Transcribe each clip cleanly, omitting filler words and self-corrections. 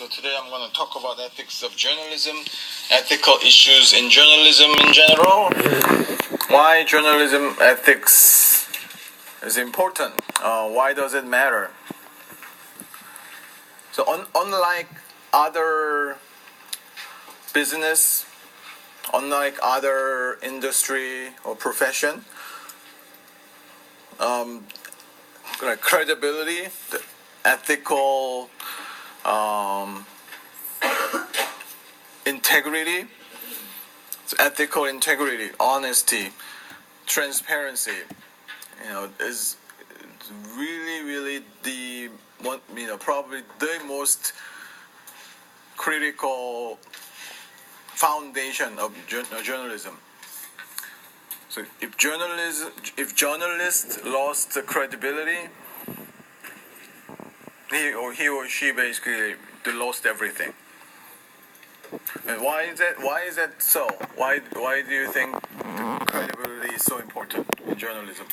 So today I'm going to talk about ethics of journalism, ethical issues in journalism in general, why journalism ethics is important, why does it matter. So unlike other business, unlike other industry or profession, credibility, the ethical integrity, ethical integrity, honesty, transparency, is really the one, probably the most critical foundation of journalism. So if journalists lost the credibility, he or she basically they lost everything. And why is that so? Why do you think credibility is so important in journalism?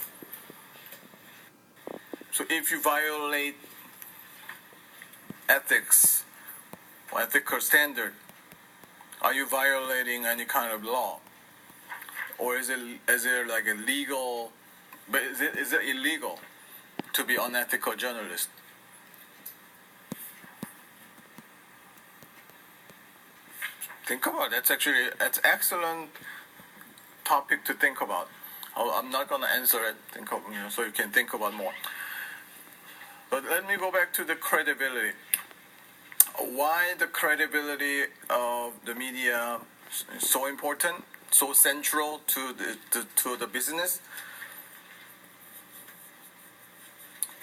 So if you violate ethics or ethical standard, are you violating any kind of law? Or is there like a legal, but is it illegal to be unethical journalist? Think about it. That's excellent topic to think about. I'm not going to answer it. So you can think about more. But let me go back to the credibility. Why the credibility of the media is so important, so central to the business?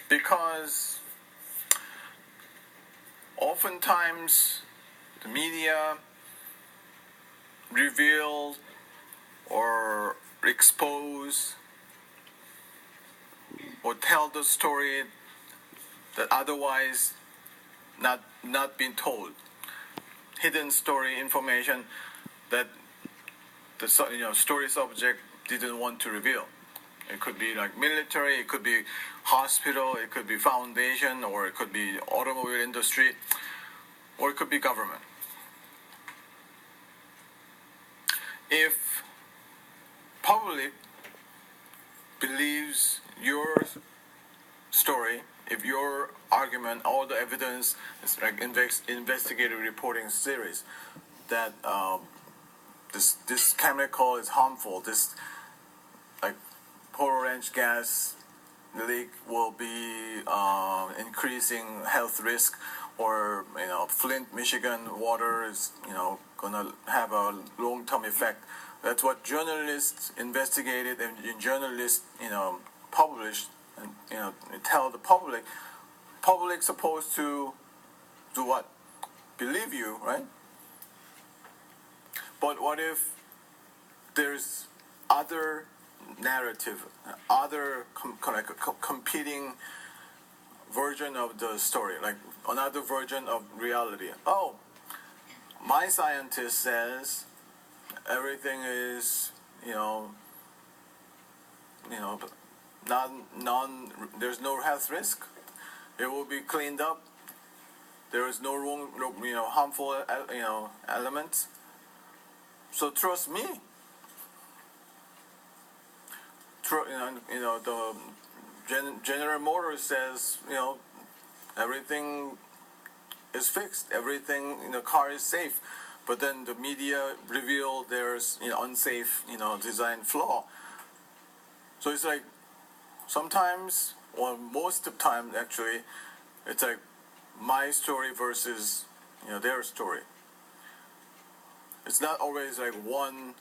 Because oftentimes the media reveal or expose or tell the story that otherwise not been told, hidden story information that the story subject didn't want to reveal. It could be like military, it could be hospital, it could be foundation, or it could be automobile industry, or it could be government. If public believes your story, if your argument, all the evidence is like investigative reporting series that this chemical is harmful, this like orange gas leak will be increasing health risk, or Flint, Michigan water is gonna have a long-term effect. That's what journalists investigated and journalists published and tell the public. Public supposed to do what? Believe you, right? But what if there's other narrative, other competing version of the story, like another version of reality? Oh, my scientist says everything is there's no health risk. It will be cleaned up. There is no wrong, harmful, elements. So trust me. The General Motors says, everything is fixed. Everything in the car is safe. But then the media reveal there's unsafe, design flaw. So it's like sometimes, or most of the time actually, it's like my story versus their story. It's not always like one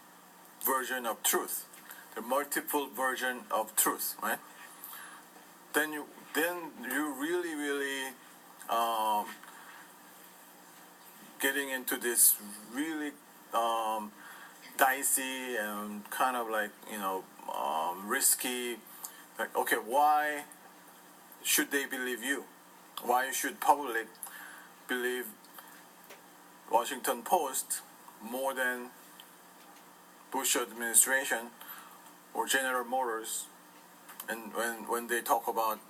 version of truth. There are multiple versions of truth, right? Then you really getting into this really dicey and kind of like risky. Like, okay, why should they believe you? Why should public believe Washington Post more than Bush administration or General Motors? And when they talk about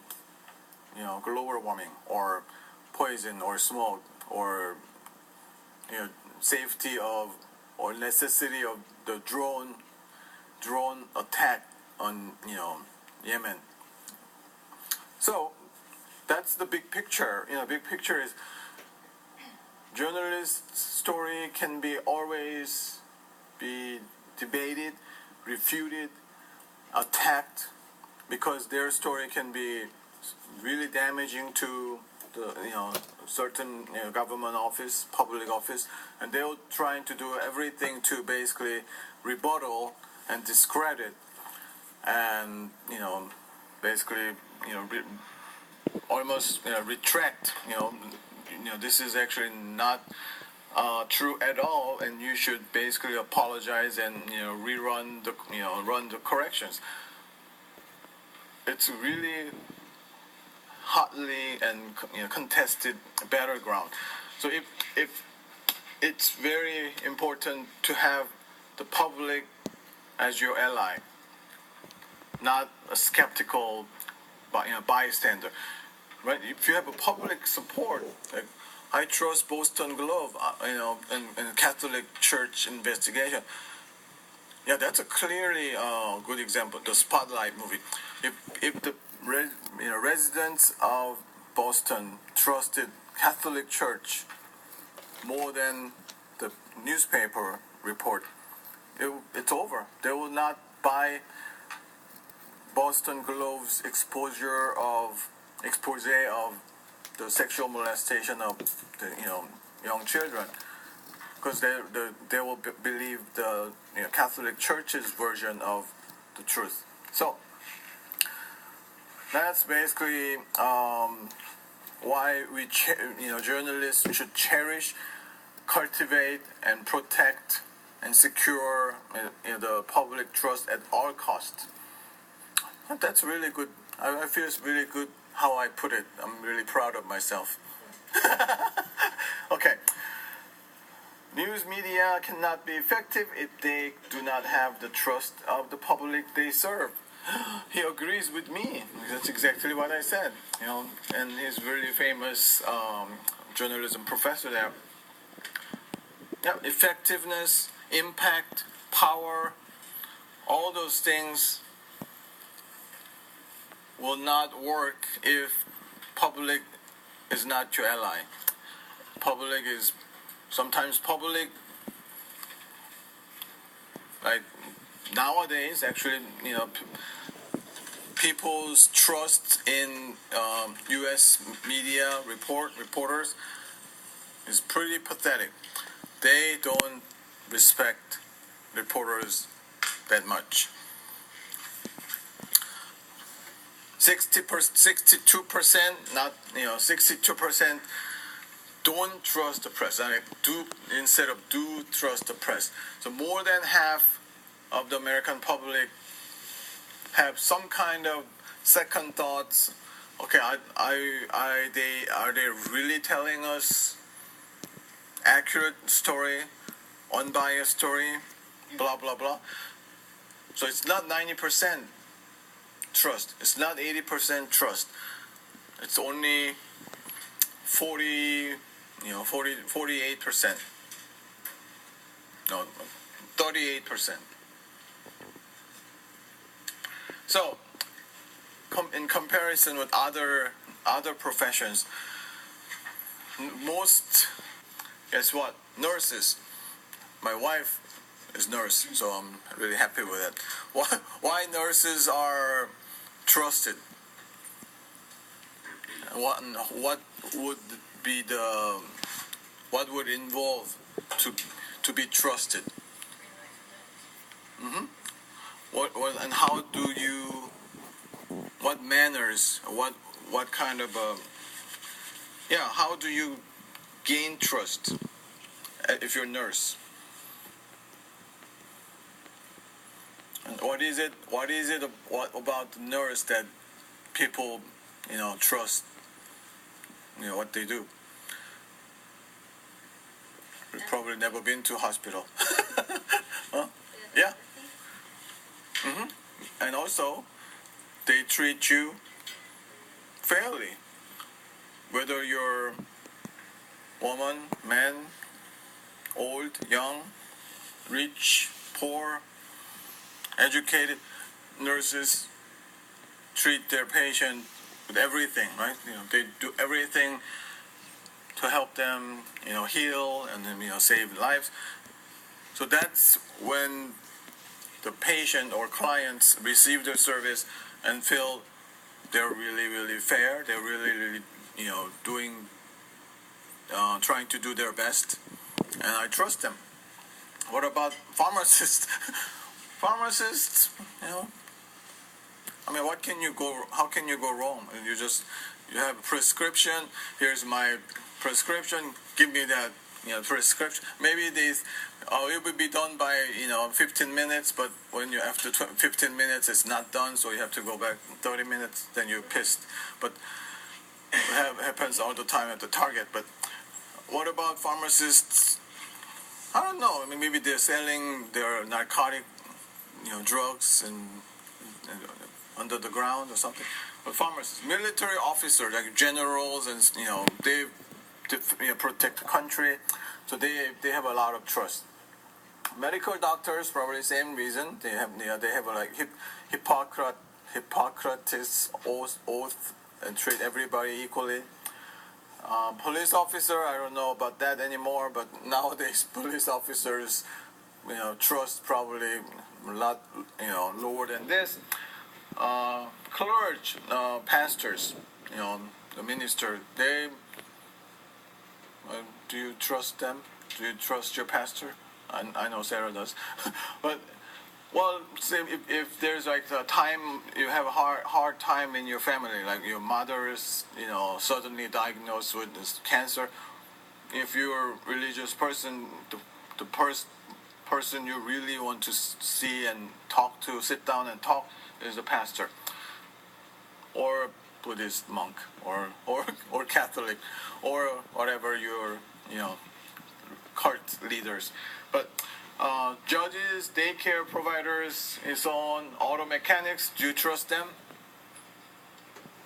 global warming or poison or smoke, or safety of or necessity of the drone attack on Yemen. So that's the big picture. Big picture is journalist story can be always be debated, refuted, attacked, because their story can be really damaging to the certain government office, public office, and they're trying to do everything to basically rebuttal and discredit and basically almost retract this is actually not true at all, and you should basically apologize and rerun the run the corrections. It's really hotly and contested battleground. So if it's very important to have the public as your ally, not a skeptical bystander. Right? If you have a public support, like I trust Boston Globe, and Catholic Church investigation. Yeah, that's a clearly good example. The Spotlight movie. If the residents of Boston trusted Catholic Church more than the newspaper report, it's over. They will not buy Boston Globe's expose of the sexual molestation of the young children, because they will believe the Catholic Church's version of the truth. So that's basically why we journalists should cherish, cultivate, and protect and secure the public trust at all costs. And that's really good. I feel it's really good how I put it. I'm really proud of myself. Okay. News media cannot be effective if they do not have the trust of the public they serve. He agrees with me. That's exactly what I said. And he's really famous journalism professor there. Yeah, effectiveness, impact, power, all those things will not work if public is not your ally. Sometimes public, like nowadays, actually, people's trust in U.S. media reporters is pretty pathetic. They don't respect reporters that much. 62%, not 62%. Don't trust the press. Instead of do trust the press. So more than half of the American public have some kind of second thoughts. Okay, are they really telling us accurate story, unbiased story, blah blah blah. So it's not 90% trust. It's not 80% trust. It's only 48%. No, 38%. So, in comparison with other professions, most, guess what? Nurses. My wife is nurse, so I'm really happy with it. Why nurses are trusted? What would be what would involve to be trusted? What and how do you? What manners? What kind of how do you gain trust if you're a nurse? And what is it about the nurse that people trust what they do? You've probably never been to a hospital. Huh? Yeah. And also they treat you fairly, whether you're woman, man, old, young, rich, poor, educated, nurses treat their patient with everything, right? They do everything to help them, heal and then, save lives. So that's when the patient or clients receive their service and feel they're really, really fair. They're really, really, doing, trying to do their best, and I trust them. What about pharmacists? Pharmacists, I mean, what can you go? How can you go wrong? And you have a prescription. Here's my prescription. Give me that, prescription. Maybe it will be done by 15 minutes, but when you after 15 minutes it's not done, so you have to go back 30 minutes. Then you're pissed. But it happens all the time at the Target. But what about pharmacists? I don't know. I mean, maybe they're selling their narcotic, drugs and under the ground or something. But pharmacists, military officers like generals, and they protect the country, so they have a lot of trust. Medical doctors, probably same reason. They have a Hippocrates oath and treat everybody equally. Police officer, I don't know about that anymore, but nowadays police officers, trust probably a lot, lower than this. Clergy, pastors, the minister, do you trust them? Do you trust your pastor? I know Sarah does. But, well, say if there's like a time, you have a hard time in your family, like your mother is, suddenly diagnosed with this cancer. If you're a religious person, the person you really want to see and talk to, sit down and talk, is the pastor, or Buddhist monk, or Catholic, or whatever your cult leaders. But judges, daycare providers, and so on, auto mechanics, do you trust them?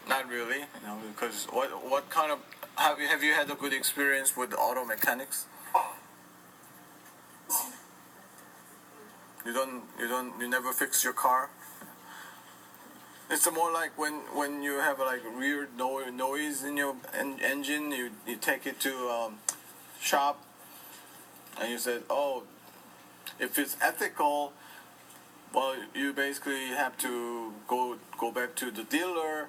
Not really, because what kind of have you had a good experience with auto mechanics? You never fix your car? It's more like when you have like weird noise in your engine, you take it to shop, and you said, oh, if it's ethical, well, you basically have to go back to the dealer.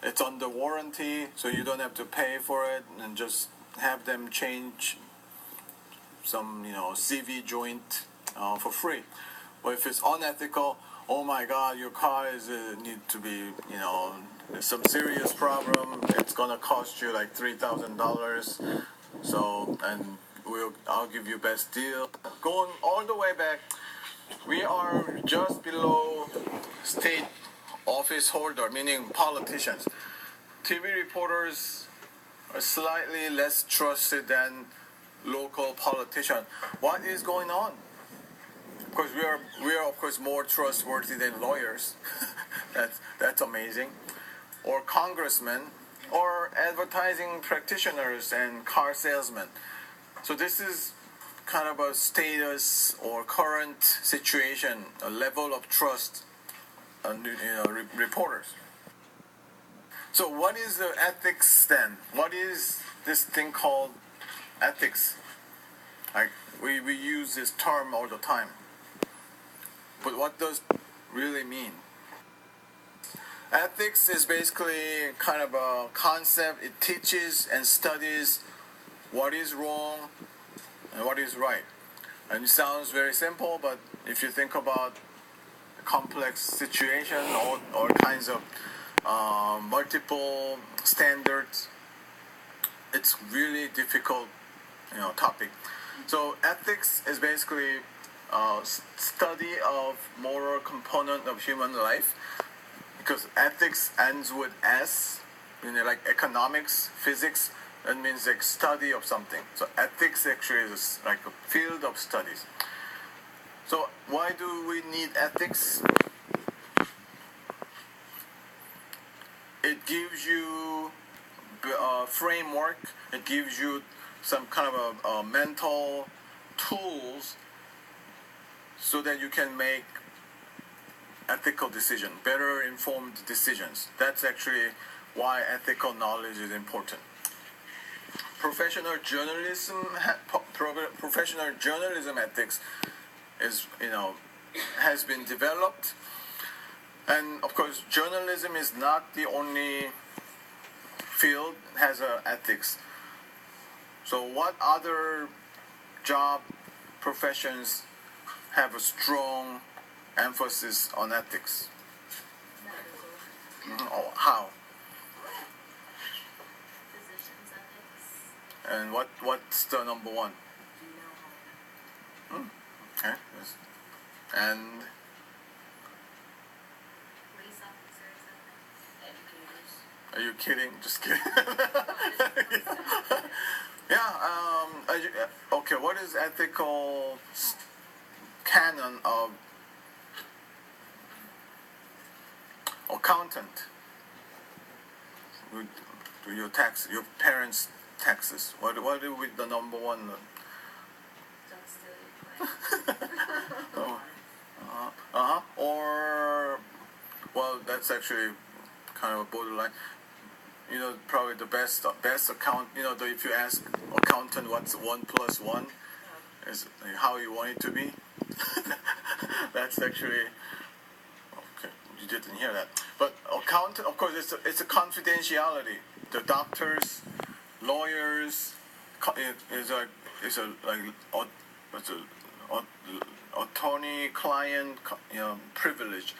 It's under warranty, so you don't have to pay for it, and just have them change some CV joint for free. But if it's unethical, oh my God, your car is need to be there's some serious problem. It's gonna cost you like $3,000. So I'll give you best deal. Going all the way back, we are just below state office holder, meaning politicians. TV reporters are slightly less trusted than local politicians. What is going on? Of course, we are of course more trustworthy than lawyers. that's amazing. Or congressmen, or advertising practitioners and car salesmen. So this is kind of a status or current situation, a level of trust on reporters. So what is the ethics then? What is this thing called ethics? Like we use this term all the time. But what does it really mean? Ethics is basically kind of a concept. It teaches and studies what is wrong and what is right. And it sounds very simple, but if you think about a complex situation, all kinds of multiple standards, it's really difficult, topic. So ethics is basically study of moral component of human life, because ethics ends with S, like economics, physics. That means like study of something. So ethics actually is like a field of studies. So why do we need ethics? It gives you a framework. It gives you some kind of a mental tools so that you can make ethical decisions, better informed decisions. That's actually why ethical knowledge is important. Professional journalism ethics is, has been developed, and of course journalism is not the only field has ethics. So what other job professions have a strong emphasis on ethics? Oh, how? Physicians ethics. And what's the number one? Okay. Yes. And Police officers ethics. Educators. are you kidding? Just kidding. Okay, what is ethical canon of accountant? Do your parents' taxes? What is the number one? Don't steal your plan. Or, well, that's actually kind of a borderline. Probably the best account. If you ask accountant what's 1 + 1, is how you want it to be. That's actually okay. You didn't hear that, but accountant, of course, it's a confidentiality. The doctors, lawyers, attorney-client privilege.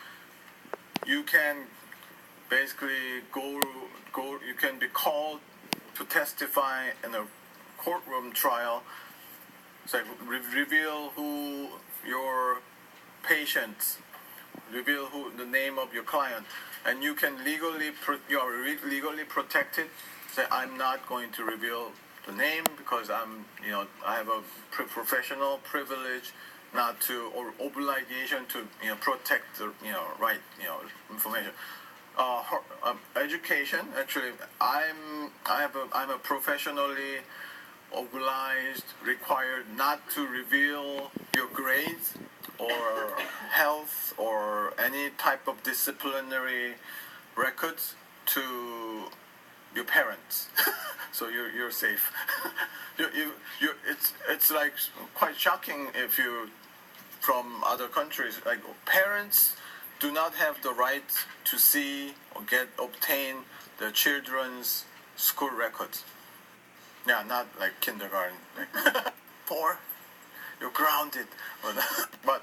You can basically go. You can be called to testify in a courtroom trial. So reveal who your patients, reveal the name of your client, and you can you are legally protected. Say, I'm not going to reveal the name because I have a professional privilege not to, or obligation to protect the right information. Education, actually, I'm a professionally obliged, required not to reveal your grades or health or any type of disciplinary records to your parents. So you're safe. It's like quite shocking if you from other countries, like parents do not have the right to see or obtain their children's school records. Yeah, not like kindergarten. Poor, you're grounded. But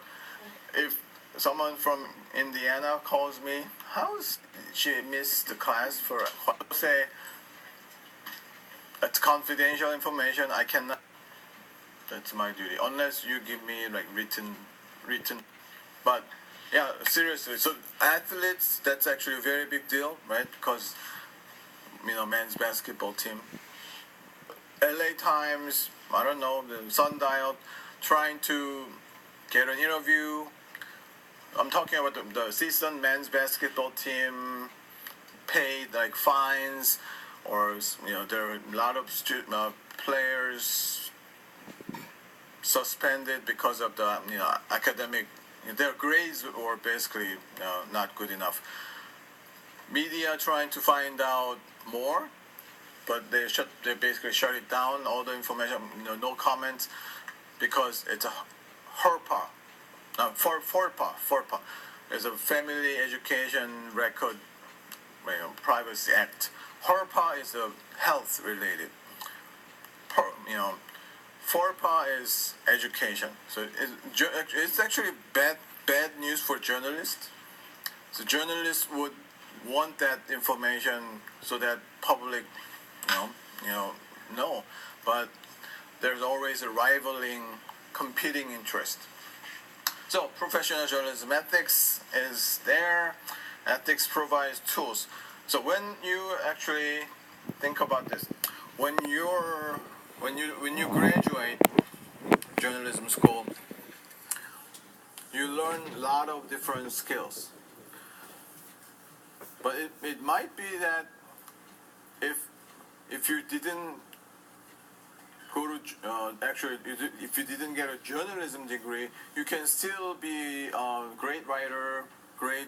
if someone from Indiana calls me, how's she missed the class for? Say it's confidential information. I cannot. That's my duty, unless you give me like written. But yeah, seriously. So athletes, that's actually a very big deal, right? Because men's basketball team. LA Times, I don't know, the Sundial, trying to get an interview. I'm talking about the seasoned men's basketball team paid like fines, or there are a lot of players suspended because of the academic. Their grades were basically not good enough. Media trying to find out more, but they basically shut it down. All the information, no comments, because it's a FERPA. FERPA is a Family Education Record Privacy Act. FERPA is a health related. FERPA is education. So it's actually bad news for journalists. So journalists would want that information so that public know. But there's always a rivaling, competing interest. So professional journalism ethics is there. Ethics provides tools. So when you actually think about this, when you graduate journalism school, you learn a lot of different skills. But it might be that if you didn't go to actually, if you didn't get a journalism degree, you can still be a great writer, great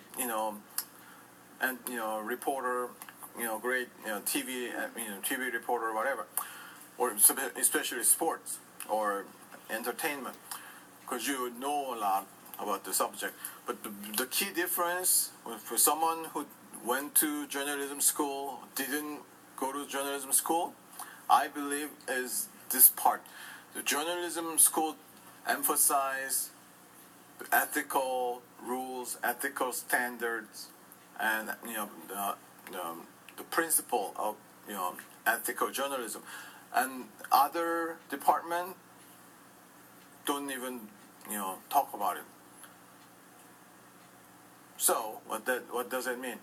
and reporter, great TV TV reporter, whatever, or especially sports or entertainment, because you know a lot about the subject. But the key difference for someone who went to journalism school, didn't go to journalism school, I believe is this part. The journalism school emphasize the ethical rules, ethical standards, and the principle of ethical journalism. And other department don't even talk about it. So what does it mean?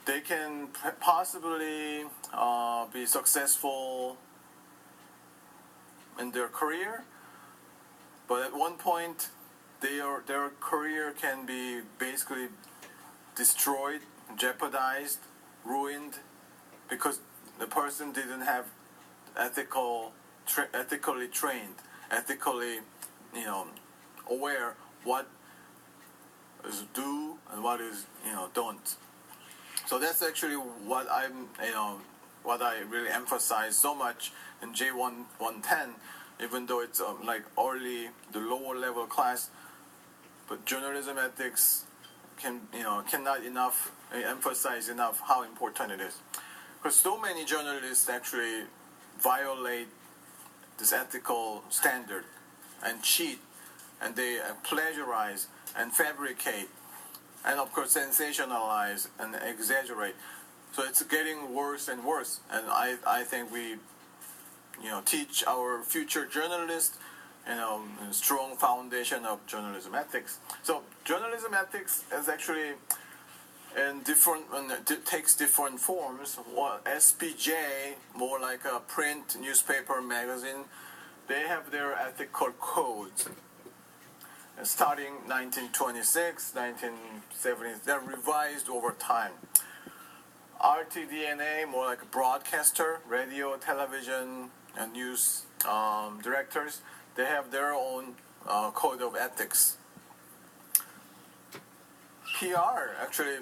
They can possibly be successful in their career, but at one point their career can be basically destroyed, jeopardized, ruined, because the person didn't have ethically trained, ethically aware what is do and what is don't. So that's actually what what I really emphasize so much in J110, even though it's like early, the lower level class. But journalism ethics cannot emphasize enough how important it is, because so many journalists actually violate this ethical standard and cheat, and they plagiarize and fabricate, and of course sensationalize and exaggerate. So it's getting worse and worse, and I think we teach our future journalists a strong foundation of journalism ethics. So journalism ethics is actually in different, it takes different forms. SPJ, more like a print newspaper magazine, they have their ethical codes. Starting 1926, 1970, they're revised over time. RTDNA, more like a broadcaster, radio, television, and news directors, they have their own code of ethics. PR, actually,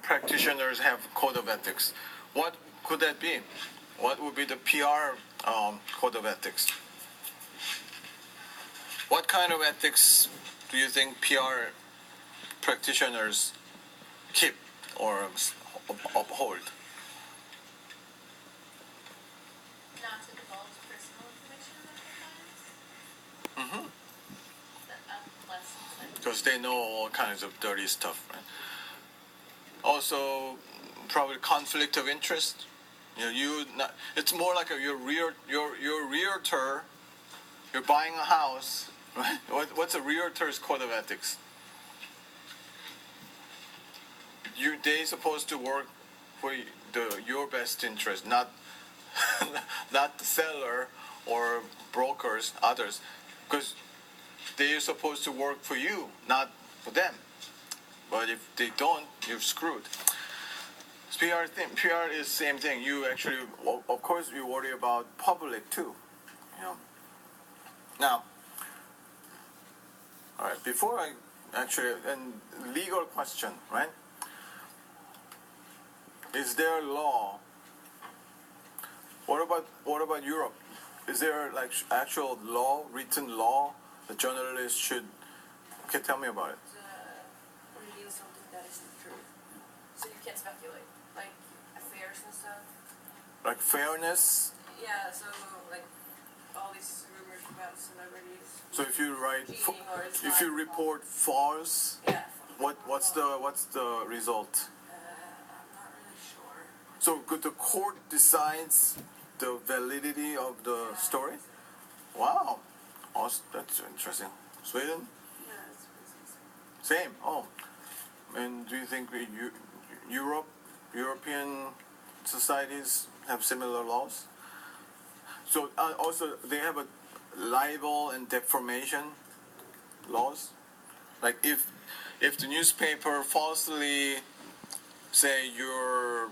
practitioners have code of ethics. What could that be? What would be the PR code of ethics? What kind of ethics do you think PR practitioners keep or uphold? Not to divulge personal information about their clients. Because they know all kinds of dirty stuff, right? Also, probably conflict of interest. It's more like your realtor. You're buying a house, right? What's a realtor's code of ethics? They supposed to work for your best interest, not not the seller or brokers, others, because they're supposed to work for you, not for them. But if they don't, you're screwed. PR is same thing. You actually, of course, you worry about public too. Now, all right. Before I actually, and legal question, right? Is there law? What about Europe? Is there like actual law, written law, the journalists should? Okay, tell me about it. Reveal something that isn't true, so you can't speculate, like affairs and stuff. Like fairness. Yeah, so like all these rumors about celebrities. So if you write, cheating if you report false, yeah. what's the result? I'm not really sure. So the court decides the validity of the story? Wow, awesome. That's interesting. Sweden? Yeah, it's pretty Same. Oh, and do you think European societies have similar laws? So also they have a libel and defamation laws. Like if the newspaper falsely say you're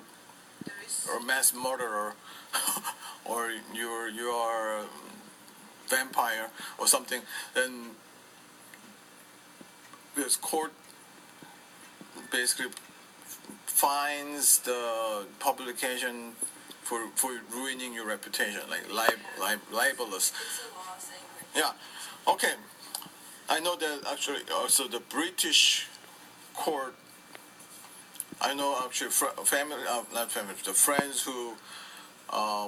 There is or mass murderer, or you are a vampire or something, then this court basically fines the publication for ruining your reputation, like libelous. It's a law saying Yeah. Okay. I know that actually also the British court. I know actually family, not family, the friends who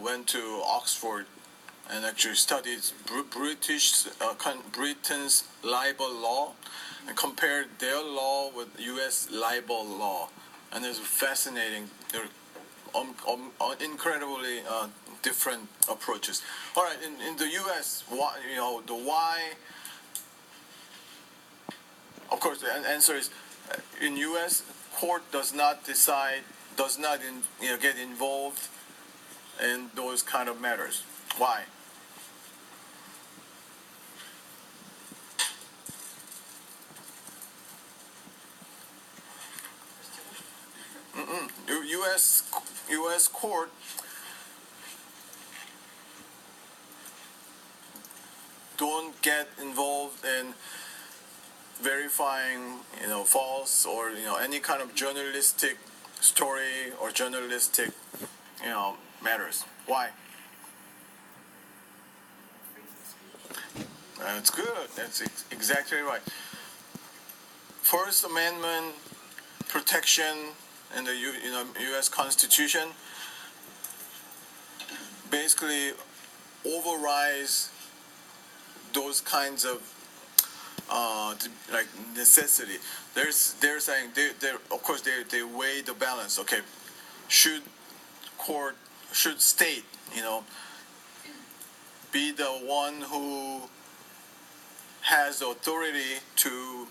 went to Oxford and actually studied Britain's libel law and compared their law with U.S. libel law, and it's fascinating. They're incredibly different approaches. All right, in the U.S., why, the why. Of course, the answer is in U.S. court does not decide, does not get involved in those kind of matters. Why? U.S. court don't get involved in verifying, false or any kind of journalistic story or journalistic, matters. Why? That's good. That's exactly right. First Amendment protection in the U.S. Constitution basically overrides those kinds of like necessity. They're saying they of course they weigh the balance. Okay, should state be the one who has the authority to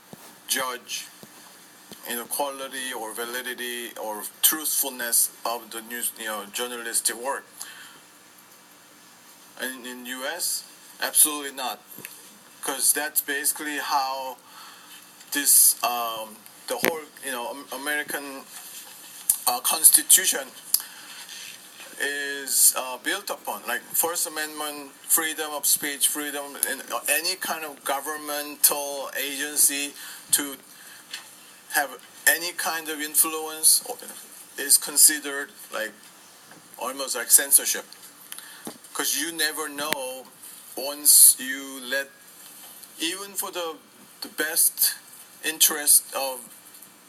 judge quality or validity or truthfulness of the news journalistic work. And in U.S., absolutely not, because that's basically how this the whole American Constitution is built upon, like First Amendment, freedom of speech, freedom in any kind of governmental agency to have any kind of influence is considered like almost like censorship, because you never know once you let, even for the best interest of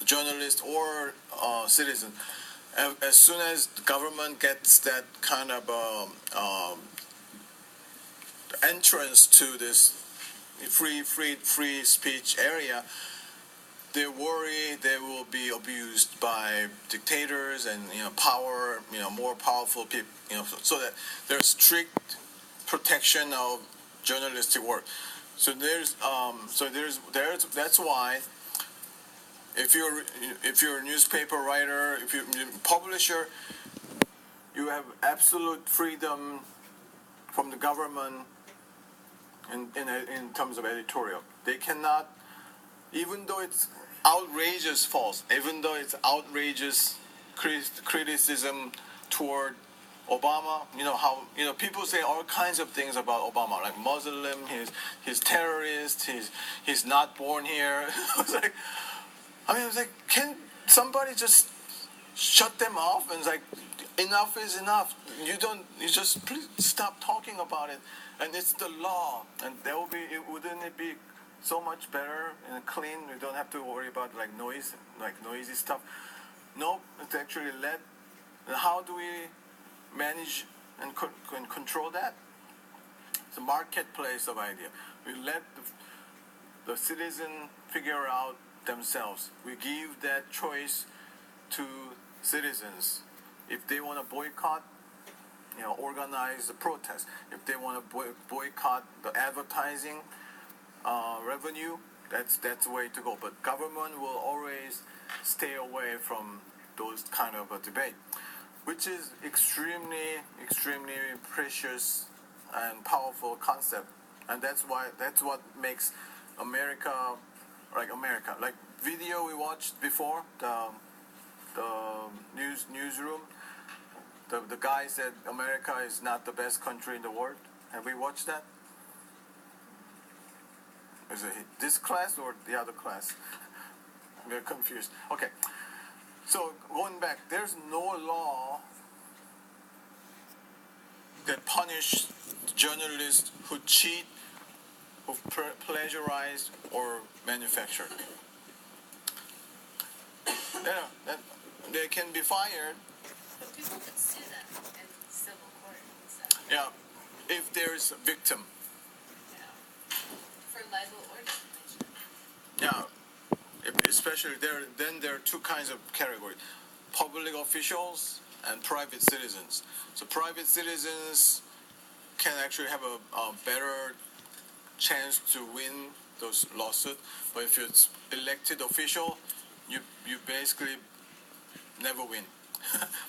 journalist or citizen, as soon as the government gets that kind of entrance to this free speech area, they worry they will be abused by dictators and more powerful people, so that there's strict protection of journalistic work. So that's why if you're a newspaper writer, if you're a publisher, you have absolute freedom from the government in terms of editorial. They cannot, even though it's outrageous false, even though it's outrageous criticism toward Obama, how people say all kinds of things about Obama, like Muslim, he's terrorist, he's not born here. I was like, can somebody just shut them off? And it's like, enough is enough. You just please stop talking about it. And it's the law, and wouldn't it be so much better and clean? We don't have to worry about noisy stuff. No, it's actually how do we manage and control that? It's a marketplace of idea. We let the citizen figure out themselves. We give that choice to citizens. If they want to boycott, organize the protest. If they want to boycott the advertising revenue, that's the way to go. But government will always stay away from those kind of a debate, which is extremely precious and powerful concept. And that's what makes America like America. Like video we watched before, the newsroom. The guy said America is not the best country in the world. Have we watched that? Is it this class or the other class? We're confused. Okay. So going back, there's no law that punish journalists who cheat, who plagiarize, or manufacture. They can be fired. But people can sue them in civil court and stuff. Yeah, if there's a victim. Yeah. For libel or defamation. Yeah, especially there are two kinds of categories: public officials and private citizens. So private citizens can actually have a better chance to win those lawsuits, but if you're elected official, you basically never win.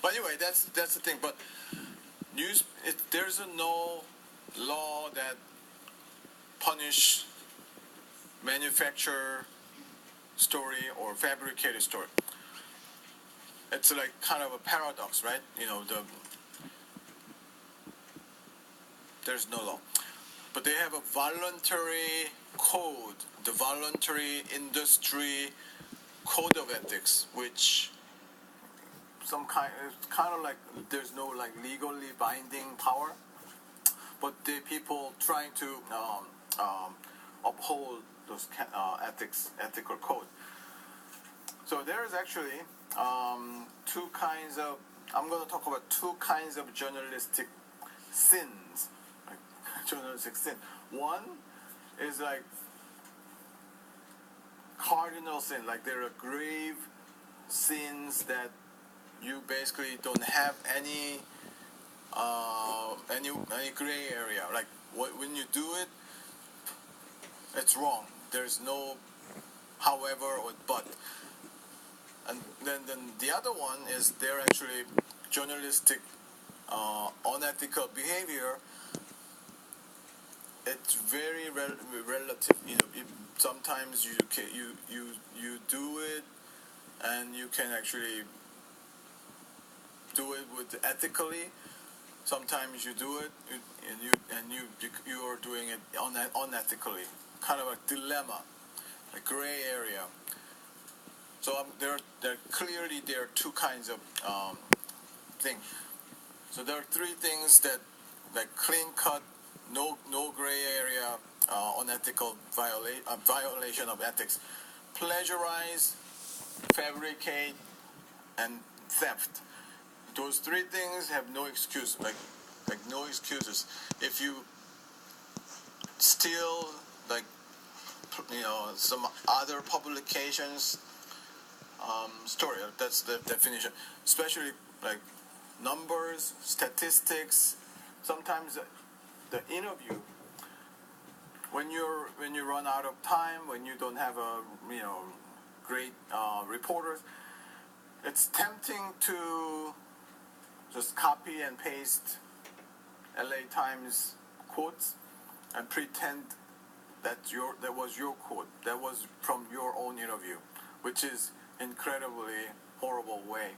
But anyway, that's the thing. But there's no law that punish manufacture story or fabricated story. It's like kind of a paradox, right? There's no law. But they have a voluntary code, the voluntary industry code of ethics, which it's kind of like there's no like legally binding power, but the people trying to uphold those ethical code. So there is actually two kinds of. I'm going to talk about two kinds of journalistic sins. Journalistic sin. One is like cardinal sin, like there are grave sins that you basically don't have any gray area. Like when you do it, it's wrong. There's no however or but. And then the other one is they're actually journalistic unethical behavior. It's very relative. Sometimes you do it, and you can actually do it with ethically. Sometimes you do it, and you are doing it unethically. Kind of a dilemma, a gray area. So there are two kinds of things. So there are three things that like clean cut. No gray area, unethical violation of ethics. Plagiarize, fabricate, and theft. Those three things have no excuse, like no excuses. If you steal, some other publications story, that's the definition. Especially like numbers, statistics. Sometimes the interview, when you run out of time, when you don't have great reporters, it's tempting to just copy and paste LA Times quotes and pretend that was your quote, that was from your own interview, which is incredibly horrible way.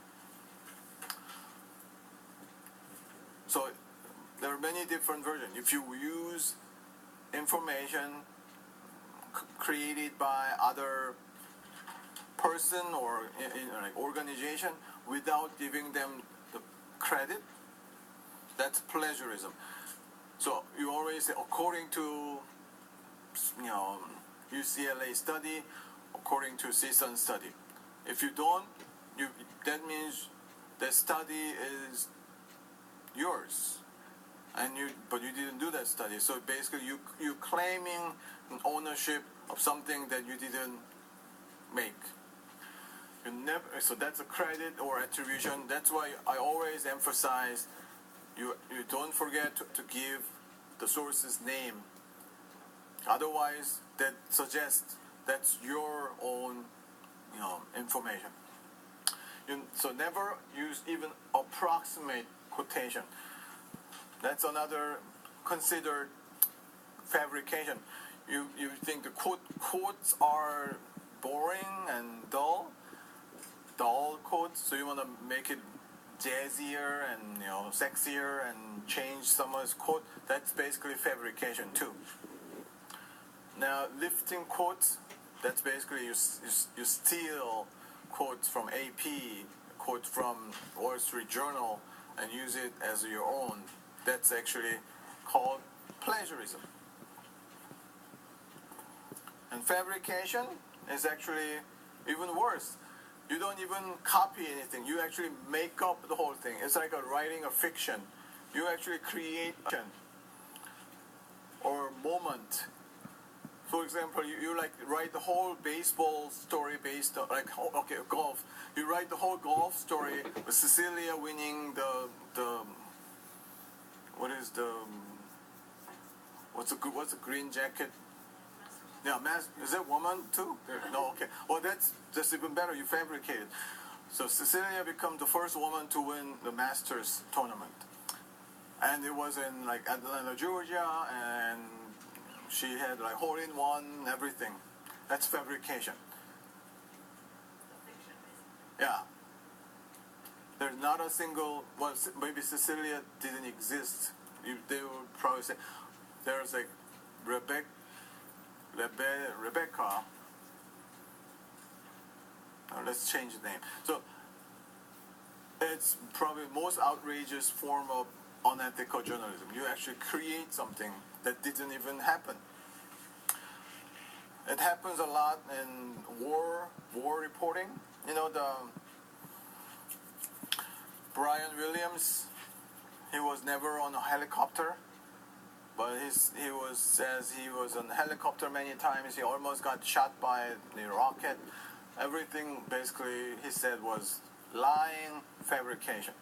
So there are many different versions. If you use information created by other person or organization without giving them the credit, that's plagiarism. So you always say, according to UCLA study, according to CSUN study. If you don't, that means the study is yours. But you didn't do that study. So basically, you're claiming an ownership of something that you didn't make. So that's a credit or attribution. That's why I always emphasize you don't forget to give the source's name. Otherwise, that suggests that's your own information. So never use even approximate quotation. That's another considered fabrication. You think the quotes are boring and dull quotes, so you want to make it jazzier and sexier and change someone's quote. That's basically fabrication too. Now, lifting quotes, that's basically you steal quotes from AP, quotes from Wall Street Journal, and use it as your own. That's actually called plagiarism. And fabrication is actually even worse. You don't even copy anything. You actually make up the whole thing. It's like writing a fiction. You actually create or moment. For example, you like write the whole baseball story based on golf. You write the whole golf story with Cecilia winning the what's the green jacket? Yeah, is that woman too? No, okay. Well, that's even better. You fabricate it. So Cecilia became the first woman to win the Masters tournament, and it was in like Atlanta, Georgia, and she had like hole-in-one, everything. That's fabrication. Yeah. There's not a single. Well, maybe Cecilia didn't exist. They would probably say there's like Rebecca. Let's change the name. So it's probably the most outrageous form of unethical journalism. You actually create something that didn't even happen. It happens a lot in war reporting. The Brian Williams, he was never on a helicopter, but says he was on a helicopter many times. He almost got shot by the rocket. Everything basically he said was lying, fabrication.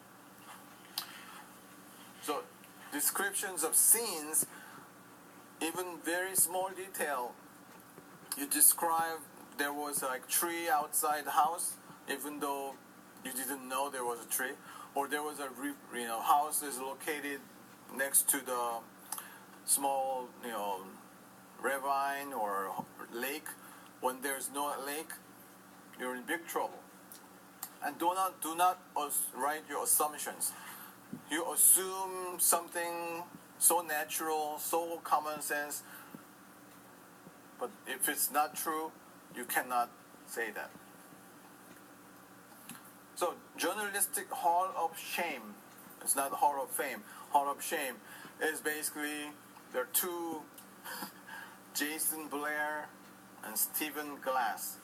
So descriptions of scenes, even very small detail. You describe there was like tree outside the house, even though you didn't know there was a tree, or there was a house is located next to the small ravine or lake. When there's no lake, you're in big trouble. And do not write your assumptions. You assume something so natural, so common sense, but if it's not true, you cannot say that. So, journalistic hall of shame. It's not hall of fame. Hall of shame is basically there are two, Jason Blair and Stephen Glass.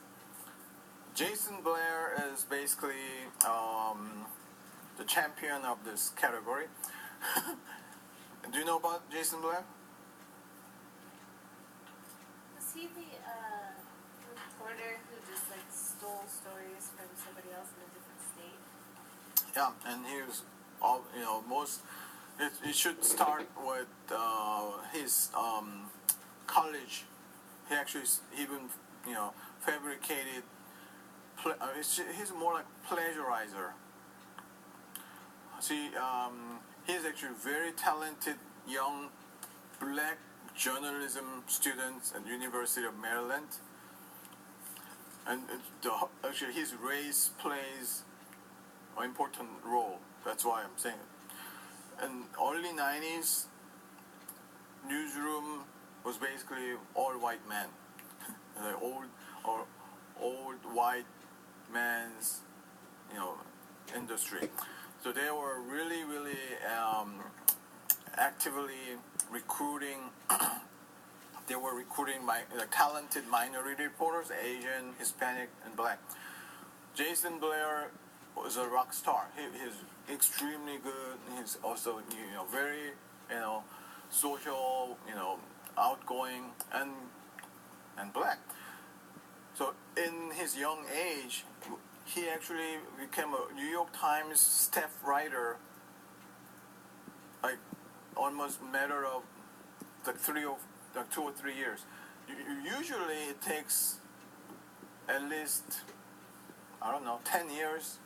Jason Blair is basically the champion of this category. Do you know about Jason Blair? Was he the reporter who just like stole stories from somebody else in a different state? Yeah, and he was most. It should start with his college. He actually even fabricated. He's more like plagiarizer. See, he's actually a very talented young black journalism student at University of Maryland, and actually his race plays an important role. That's why I'm saying it. In early 90s, newsroom was basically all white men, the old white man's industry. So they were really actively recruiting. They were recruiting talented minority reporters, Asian, Hispanic, and black. Jason Blair was a rock star. He's extremely good. He's also very social, outgoing, and black. So in his young age, he actually became a New York Times staff writer, like almost a matter of like 2 or 3 years. Usually it takes at least 10 years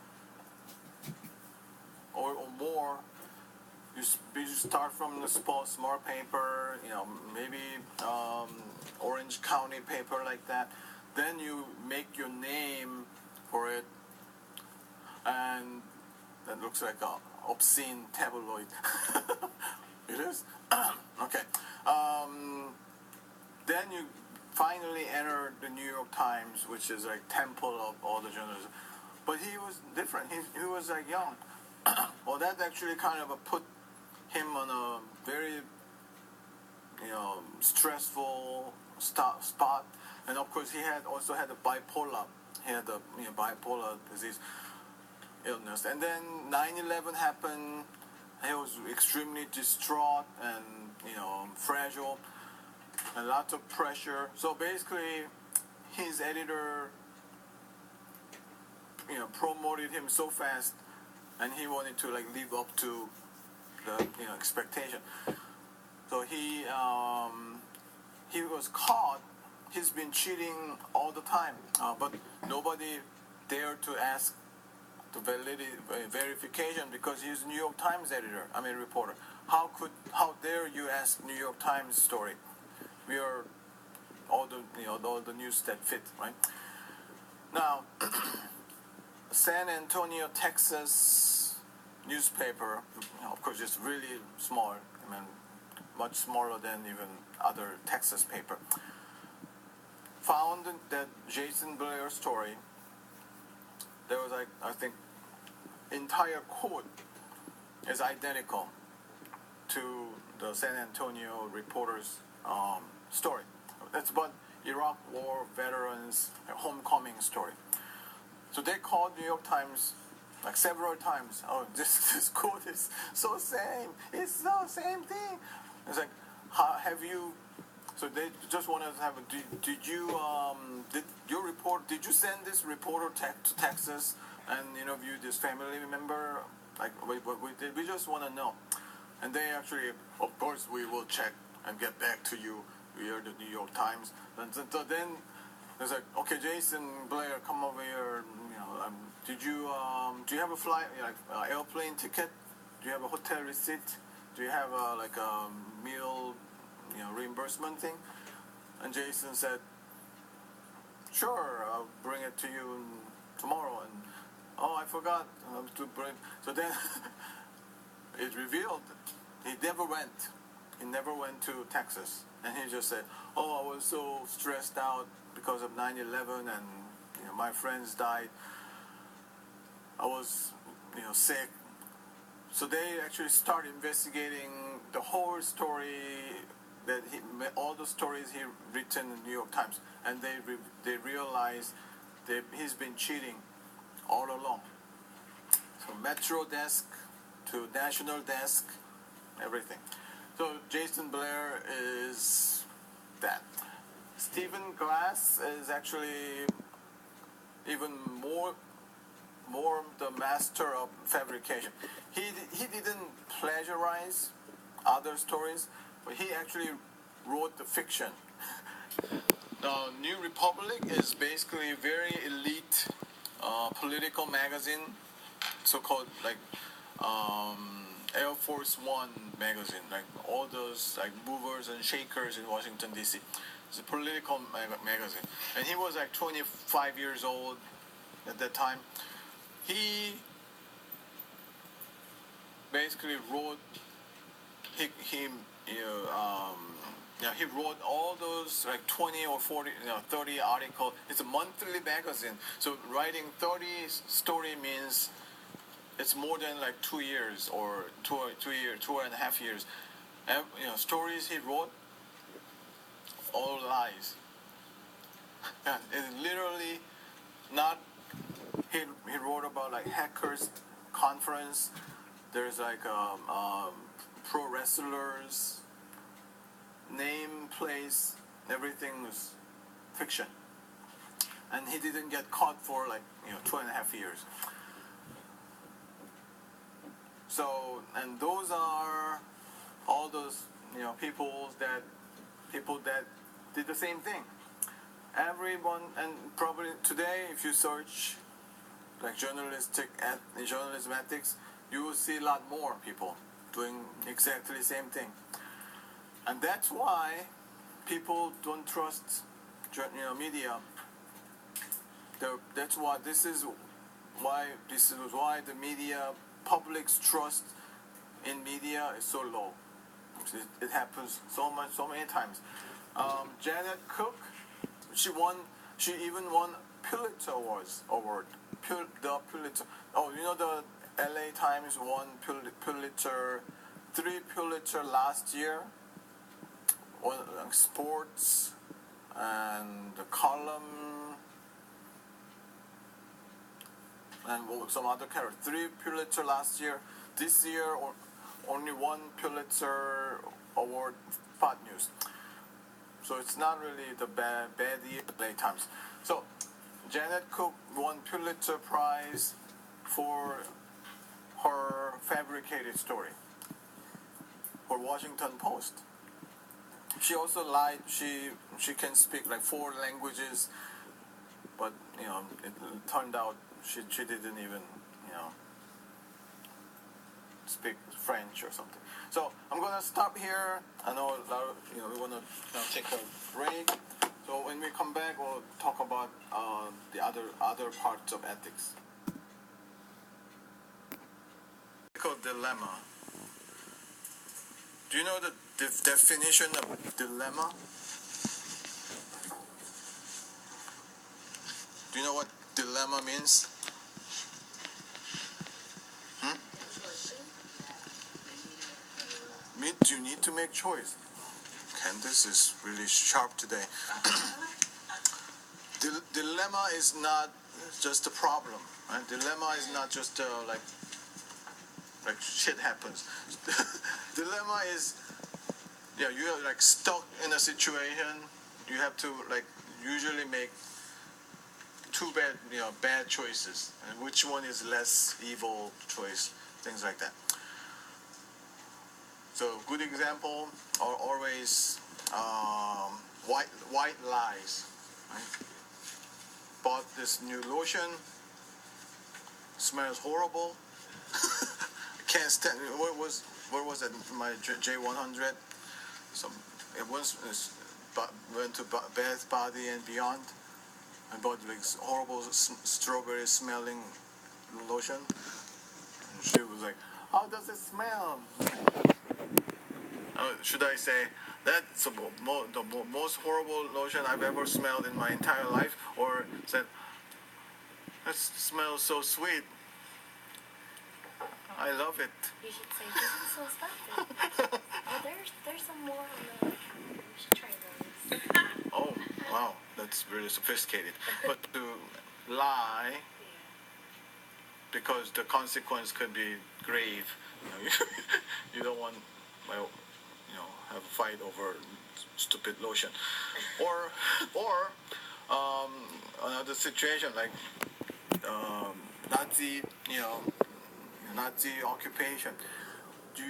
or more. You start from the small paper, maybe Orange County paper like that. Then you make your name for it, and that looks like a obscene tabloid. It is? Okay. Then you finally enter the New York Times, which is like temple of all the journalism. But he was different. He was like young. Well, that actually kind of put him on a very, stressful spot. And of course, he also had a bipolar. He had a bipolar disease illness. And then 9/11 happened. He was extremely distraught and fragile, and lots of pressure. So basically, his editor promoted him so fast, and he wanted to like live up to the expectation. So he was caught. He's been cheating all the time, but nobody dared to ask the verification because he's New York Times editor. I mean reporter. How dare you ask New York Times story? We are all the news that fit, right? Now, San Antonio, Texas newspaper, of course, it's really small. I mean, much smaller than even other Texas paper. Found that Jason Blair story. There was like, I think, entire quote is identical to the San Antonio reporter's story. That's about Iraq War veterans homecoming story. So they called New York Times like several times. Oh, this quote is so same. It's the same thing. It's like, have you? So they just wanted to have a. Did you send this reporter to Texas and interview this family member? Like we just want to know. And they actually, of course, we will check and get back to you. We are the New York Times. And so then it's like, okay, Jason Blair, come over here. Do you have a flight, like airplane ticket? Do you have a hotel receipt? Do you have a meal, reimbursement thing? And Jason said, sure, I'll bring it to you tomorrow. And I forgot to bring. So then it revealed he never went. He never went to Texas, and he just said, I was so stressed out because of 9/11, and my friends died. I was sick. So they actually started investigating the whole story all the stories he written in the New York Times, and they realized that he's been cheating all along. So Metro desk to National desk, everything. So Jason Blair is that. Stephen Glass is actually even more the master of fabrication. He didn't plagiarize other stories, but he actually wrote the fiction. The New Republic is basically a very elite political magazine, so-called Air Force One magazine, like all those movers and shakers in Washington D.C. It's a political magazine, and he was 25 years old at that time. He basically wrote. He wrote all those 20 or 40, 30 articles. It's a monthly magazine, so writing 30 story means it's more than 2 years or 2.5 years. And, stories he wrote, all lies. It's literally not. He wrote about hackers conference. There's pro wrestlers, name, place, everything was fiction. And he didn't get caught for 2.5 years. So, and those are all those people that did the same thing. Everyone, and probably today, if you search journalism ethics, you will see a lot more people doing exactly the same thing. And that's why people don't trust media. This is why the media public's trust in media is so low. It happens so many times. Janet Cook, she even won Pulitzer Award. The Pulitzer. Oh, you know the LA Times won Pulitzer, 3 Pulitzer last year. One sports and the column and some other category. 3 Pulitzer last year. This year, only 1 Pulitzer Award. Bad news. So it's not really the bad year. LA Times. So Janet Cook won Pulitzer Prize for her fabricated story for Washington Post. She also lied. She can speak like 4 languages, but it turned out she didn't even speak French or something. So I'm gonna stop here. I know a lot of, we wanna take a break. So when we come back, we'll talk about the other parts of ethics. Ethical dilemma. Do you know the definition of dilemma? Do you know what dilemma means? Means you need to make choice. Candace is really sharp today. Dilemma is not just a problem. Right? Dilemma is not just like shit happens. Dilemma is, you are like stuck in a situation. You have to usually make 2 bad choices, and which one is less evil choice, things like that. So good example are always white lies. Right? Bought this new lotion, smells horrible. Can't stand. What was it? My J100. It went to Bath Body and Beyond. I bought horrible strawberry smelling lotion. And she was like, "How does it smell?" Should I say that's the most horrible lotion I've ever smelled in my entire life, or said that smells so sweet? I love it. You should say, this is so spicy. Oh, there's some more on the... You should try those. Oh, wow. That's really sophisticated. But to lie, because the consequence could be grave. You don't want, have a fight over stupid lotion. Or another situation like Nazi, Nazi occupation. Do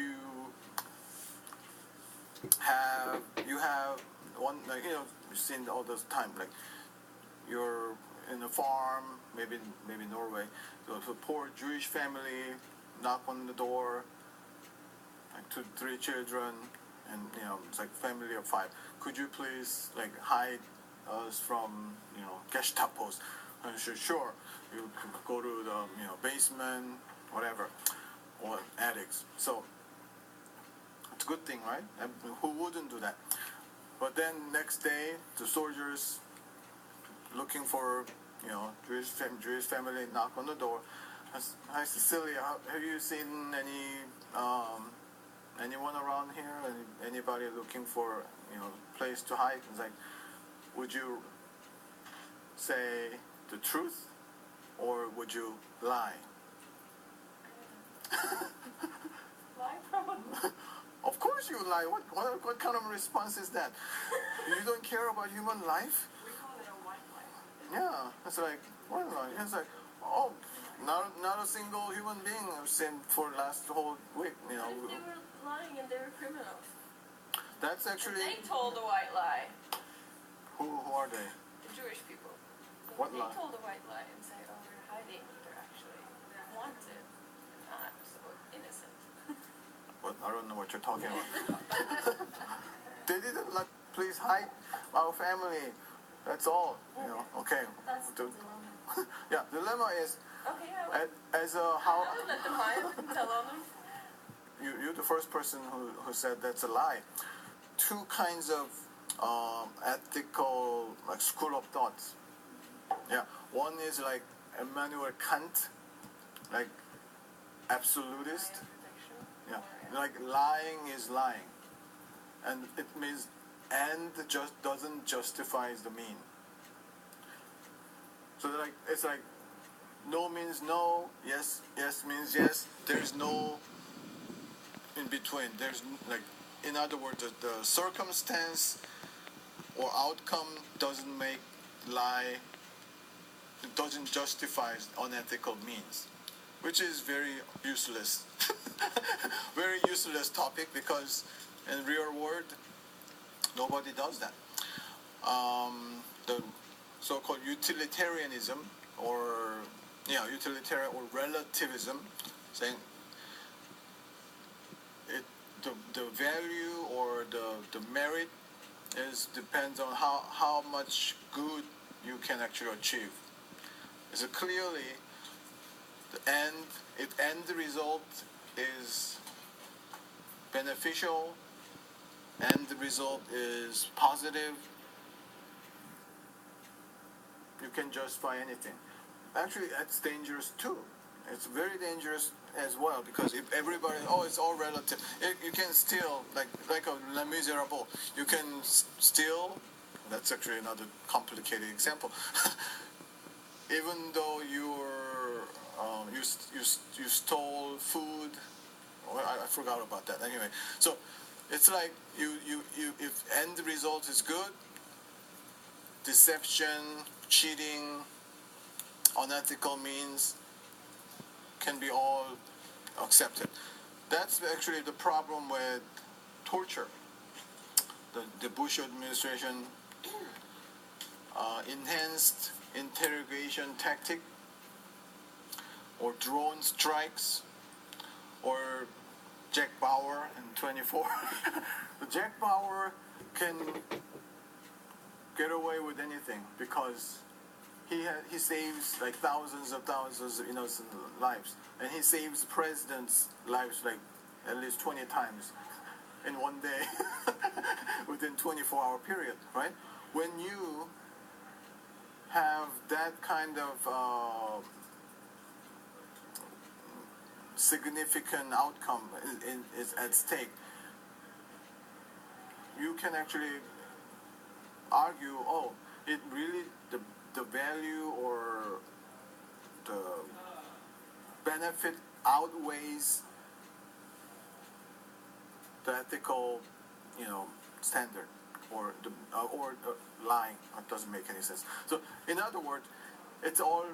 you have one, you've seen all this time, like you're in a farm, maybe Norway, so a poor Jewish family knock on the door, like 2, 3 children, and it's like family of 5. Could you please hide us from Gestapos? And sure. You could go to the basement, whatever, or attics. So it's a good thing, right? And who wouldn't do that? But then next day, the soldiers looking for Jewish family knock on the door. Hi Cecilia, have you seen anyone around here? Anybody looking for place to hide? It's like, would you say the truth or would you lie? Lie, probably. Of course you lie. What kind of response is that? You don't care about human life? We call it a white lie. Yeah, it's like, what lie? It's like, oh, not a single human being I've seen for last whole week. What if they were lying and they were criminals? That's actually. And they told a white lie. Who are they? The Jewish people. What they lie? told a white lie and say, oh, we're hiding. They're actually wanted. Not so innocent. What? I don't know what you're talking about. They didn't please hide our family. That's all. Okay. That's the dilemma. Yeah, dilemma is. Okay, I would. As a how I would let them hide. Tell on them. you're the first person who said that's a lie. Two kinds of ethical like school of thoughts. Yeah, one is like Immanuel Kant, like absolutist. Yeah, like lying is lying, and it means end just doesn't justify the mean. So like it's like no means no, yes means yes. There's no in between. There's like, in other words, the circumstance or outcome doesn't make lie. It doesn't justify unethical means, which is very useless. Very useless topic because in real world nobody does that. The so-called utilitarianism or utilitarian or relativism, saying the value or the merit depends on how much good you can actually achieve. So clearly the end result is beneficial, and the result is positive, you can justify anything. Actually, that's dangerous too. It's very dangerous as well because if everybody, it's all relative. You can steal like a Les Miserables. You can steal. That's actually another complicated example. Even though you stole food, I forgot about that. Anyway, so it's like you if end result is good, deception, cheating, unethical means can be all accepted. That's actually the problem with torture. The Bush administration enhanced interrogation tactic or drone strikes or Jack Bauer in 24. Jack Bauer can get away with anything because he saves like thousands of innocent lives, and he saves presidents' lives like at least 20 times in one day within 24-hour period, right? When you have that kind of significant outcome is at stake, you can actually argue, it really the value or the benefit outweighs the ethical, standard or the lying. It doesn't make any sense. So, in other words, it's all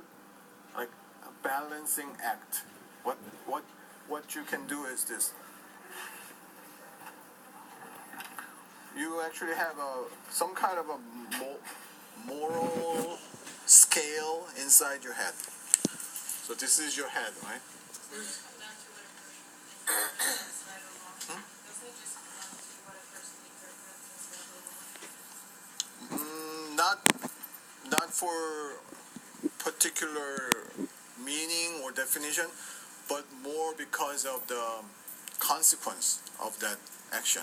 like a balancing act. What you can do is this. You actually have some kind of a moral scale inside your head. So this is your head, right? Not for particular meaning or definition, but more because of the consequence of that action.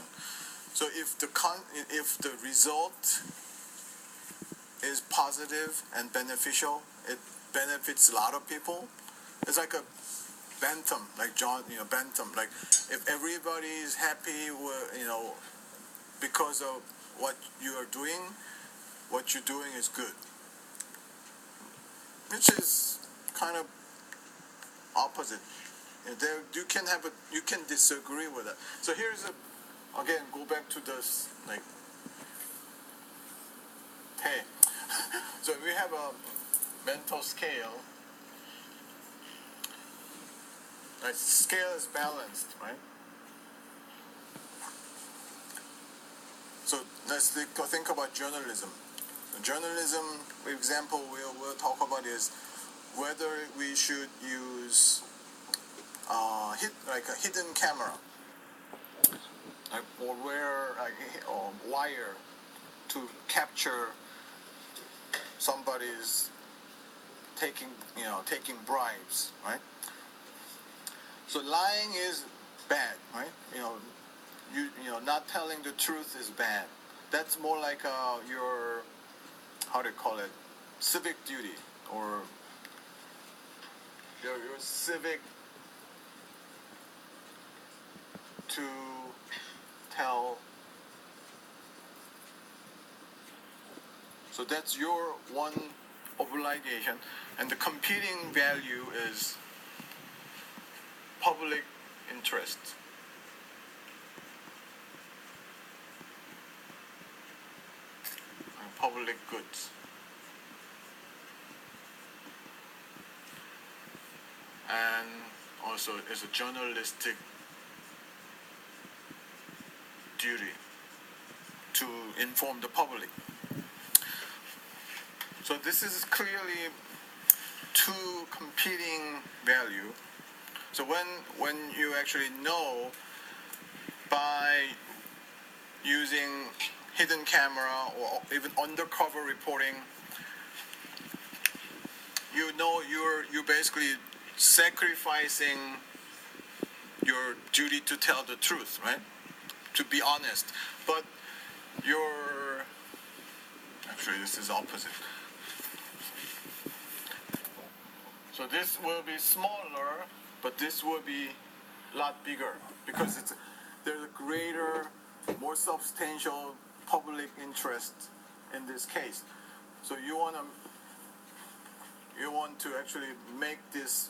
So if the result is positive and beneficial, it benefits a lot of people. It's like a Bentham, like Bentham. Like if everybody is happy with, because of what you are doing, what you're doing is good. Which is kind of opposite. You can disagree with it. So here's again, go back to this, like, hey, so we have a mental scale. Right, scale is balanced, right? So let's think about journalism. Journalism, for example, we'll talk about is whether we should use a hidden camera, or wear a wire to capture somebody's taking bribes, right? So lying is bad, right? Not telling the truth is bad. That's more like your, how do you call it, civic duty, or your civic to tell. So that's your one obligation, and the competing value is public interest. And public goods. And also is a journalistic duty to inform the public. So this is clearly two competing value. So when you actually know by using hidden camera or even undercover reporting, you're basically sacrificing your duty to tell the truth, right? To be honest. But actually this is opposite. So this will be smaller, but this will be a lot bigger because there's a greater, more substantial public interest in this case. So you want to actually make this,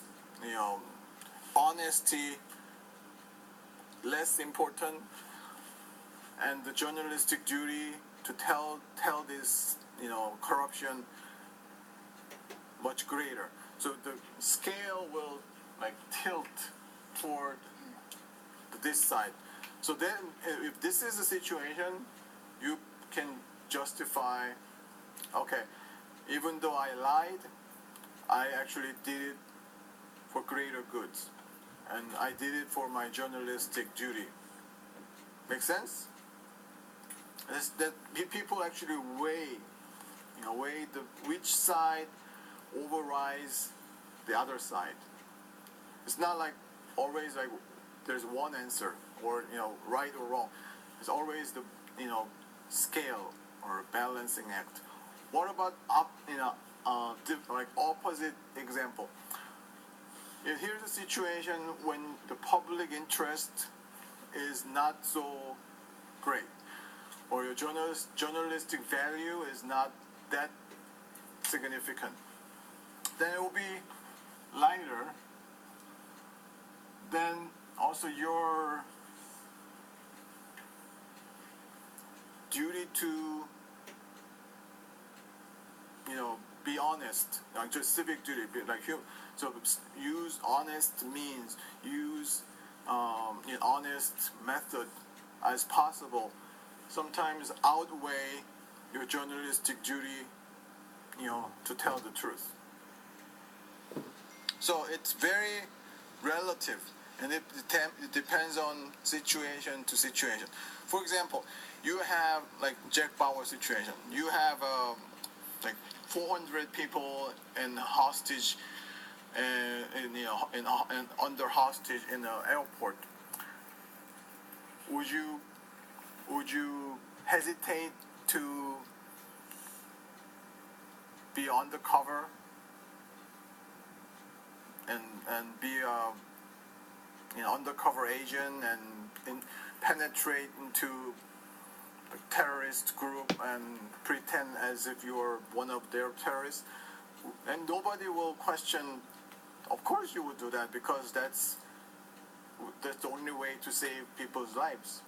honesty less important, and the journalistic duty to tell this, corruption much greater. So the scale will tilt toward this side. So then, if this is a situation, you can justify, okay, even though I lied, I actually did it for greater goods, and I did it for my journalistic duty. Make sense? That people actually weigh which side overrides the other side. It's not always there's one answer or right or wrong. It's always the scale or balancing act. What about opposite example? Here's a situation when the public interest is not so great, or your journalistic value is not that significant. Then it will be lighter. Then also your duty to be honest, just civic duty, so use honest means, use honest method as possible, sometimes outweigh your journalistic duty, to tell the truth. So it's very relative, and it depends on situation to situation. For example, you have Jack Bauer situation. You have 400 people in hostage, under hostage in the airport. Would you hesitate to be undercover and be an undercover agent and penetrate into a terrorist group and pretend as if you are one of their terrorists? And nobody will question. Of course you would do that, because that's the only way to save people's lives,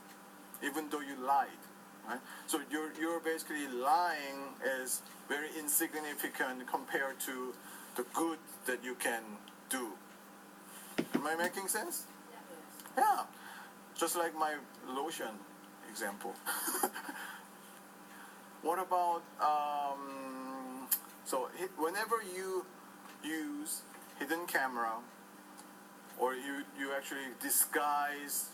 even though you lied, right? So you're basically lying is very insignificant compared to the good that you can do. Am I making sense? Yeah. Just like my lotion example. What about so whenever you use hidden camera, or you actually disguise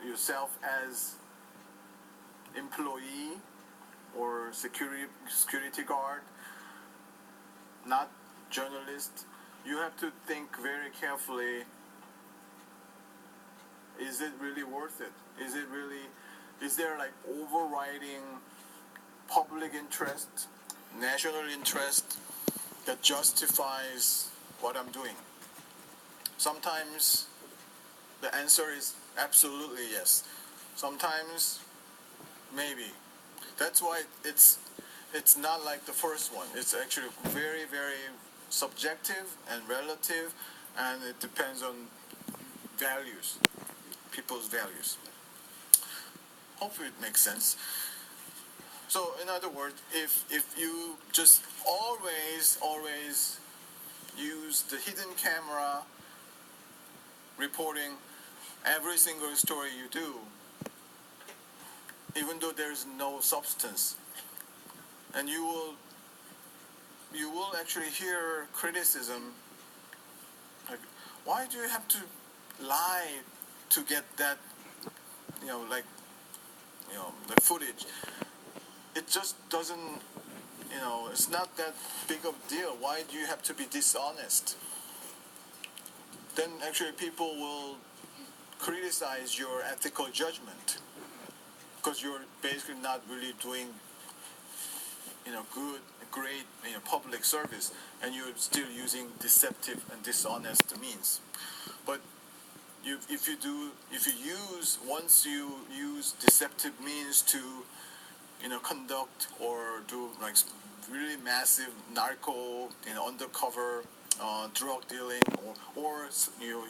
yourself as employee or security guard, not journalist, you have to think very carefully. Is it really worth it? Is there like overriding public interest, national interest that justifies what I'm doing? Sometimes the answer is absolutely yes. Sometimes maybe. That's why it's not like the first one. It's actually very, very subjective and relative, and it depends on values, people's values. Hopefully it makes sense. So in other words, if you just always use the hidden camera reporting every single story you do, even though there's no substance, and you will actually hear criticism like, why do you have to lie to get that, the footage? It just doesn't, it's not that big of a deal. Why do you have to be dishonest? Then actually people will criticize your ethical judgment because you're basically not really doing, great, public service, and you're still using deceptive and dishonest means. But once you use deceptive means to, conduct or do like really massive narco, undercover drug dealing or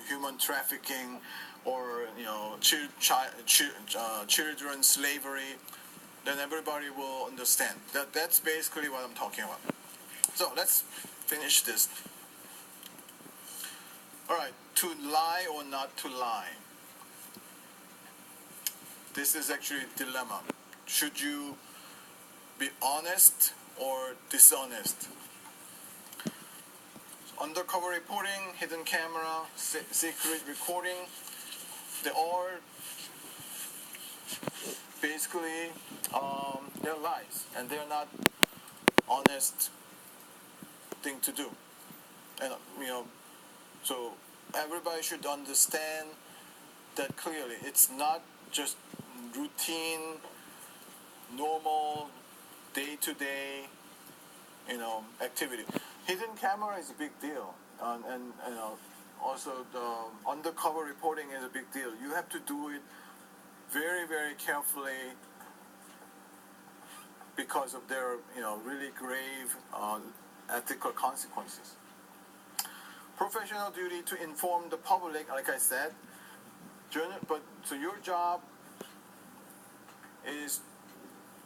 human trafficking or children slavery, then everybody will understand. That's basically what I'm talking about. So let's finish this. All right, to lie or not to lie. This is actually a dilemma. Should you be honest or dishonest? Undercover reporting, hidden camera, secret recording, they all basically they're lies, and they're not honest thing to do. And so everybody should understand that clearly. It's not just routine, normal, day-to-day, activity. Hidden camera is a big deal, and also the undercover reporting is a big deal. You have to do it very, very carefully because of their, really grave ethical consequences. Professional duty to inform the public, like I said. So your job is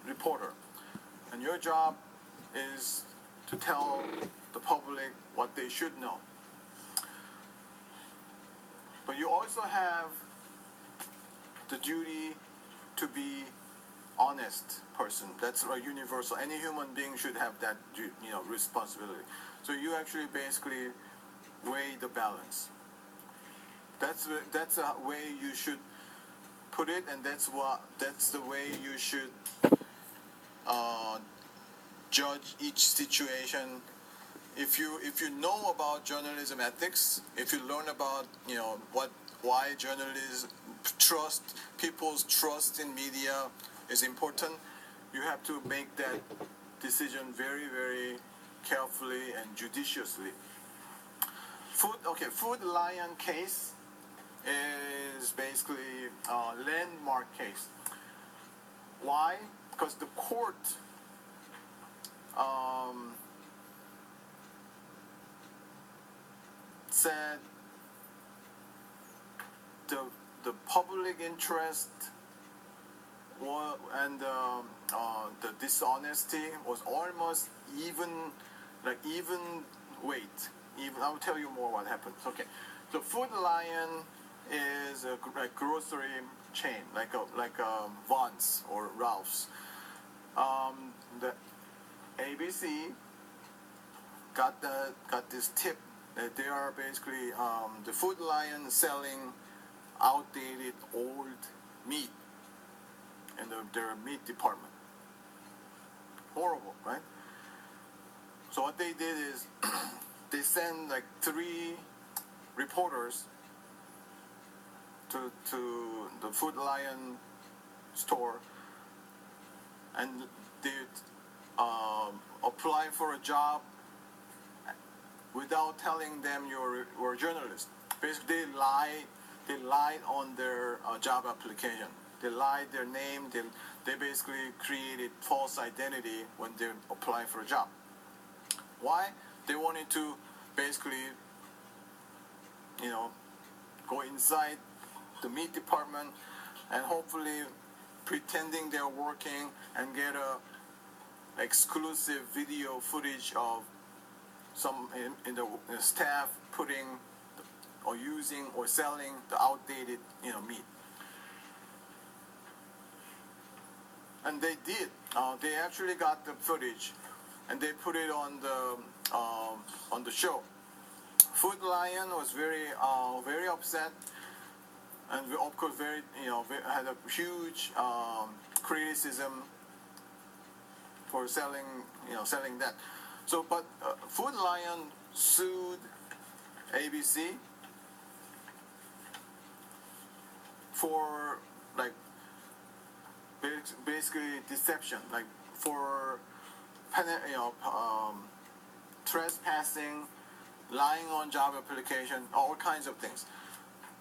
reporter, and your job is to tell the public what they should know. But you also have the duty to be honest person. That's a universal. Any human being should have that, responsibility. So you actually basically weigh the balance. That's a way you should put it, and that's the way you should judge each situation. If you know about journalism ethics, if you learn about why journalists people's trust in media is important, you have to make that decision very, very carefully and judiciously. Food Lion case is basically a landmark case. Why? Because the court said the public interest and the dishonesty was almost even weight. I'll tell you more what happened. Okay, so Food Lion is a grocery chain, like a Vons or Ralph's. The ABC got this tip that they are basically the Food Lion selling outdated old meat in their meat department. horrible, right? So what they did is they sent like 3 reporters to the Food Lion store, and they apply for a job without telling them you're a journalist. Basically, they lied on their job application. They lied their name. They basically created false identity when they apply for a job. Why? They wanted to basically, go inside the meat department and hopefully pretending they're working and get a exclusive video footage of some in the staff putting or using or selling the outdated meat. And they did. They actually got the footage and they put it on the show. Food Lion was very upset, and of course had a huge criticism for selling that. So, but Food Lion sued ABC for basically deception, like for trespassing, lying on job application, all kinds of things.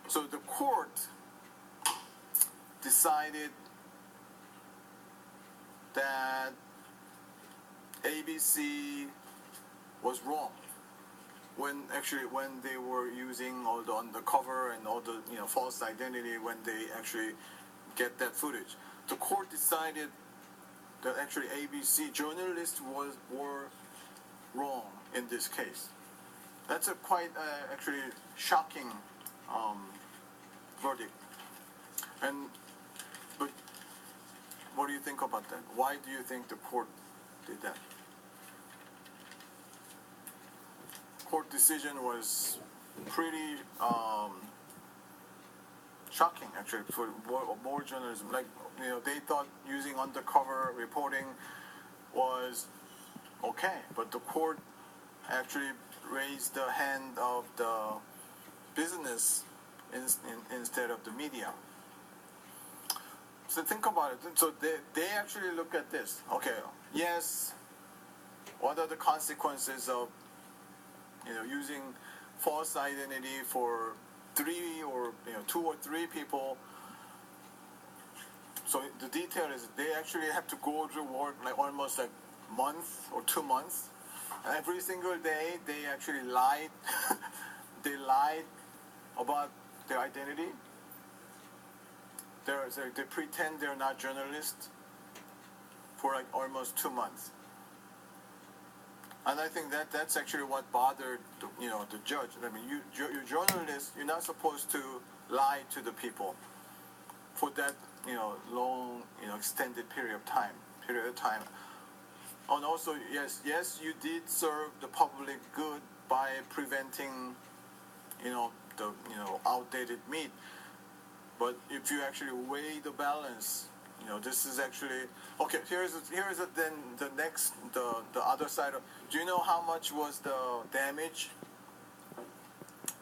So the court decided that ABC was wrong when they were using all the undercover and all the false identity when they actually get that footage. The court decided that actually ABC journalists were wrong in this case. That's a quite actually shocking verdict. But what do you think about that? Why do you think the court did that? Court decision was pretty shocking actually for more journalism. They thought using undercover reporting was okay, but the court actually raised the hand of the business instead of the media. So think about it. So they actually look at this. Okay, yes, what are the consequences of using false identity for 3 or 2 or 3 people? So the detail is they actually have to go through work almost month or 2 months. And every single day they actually lied. They lied about their identity. They pretend they're not journalists for almost 2 months. And I think that's actually what bothered the judge. I mean, you're journalists. You're not supposed to lie to the people for that long extended period of time. And also, yes, you did serve the public good by preventing the outdated meat. But if you actually weigh the balance, this is actually okay. Here's then the other side of. Do you know how much was the damage?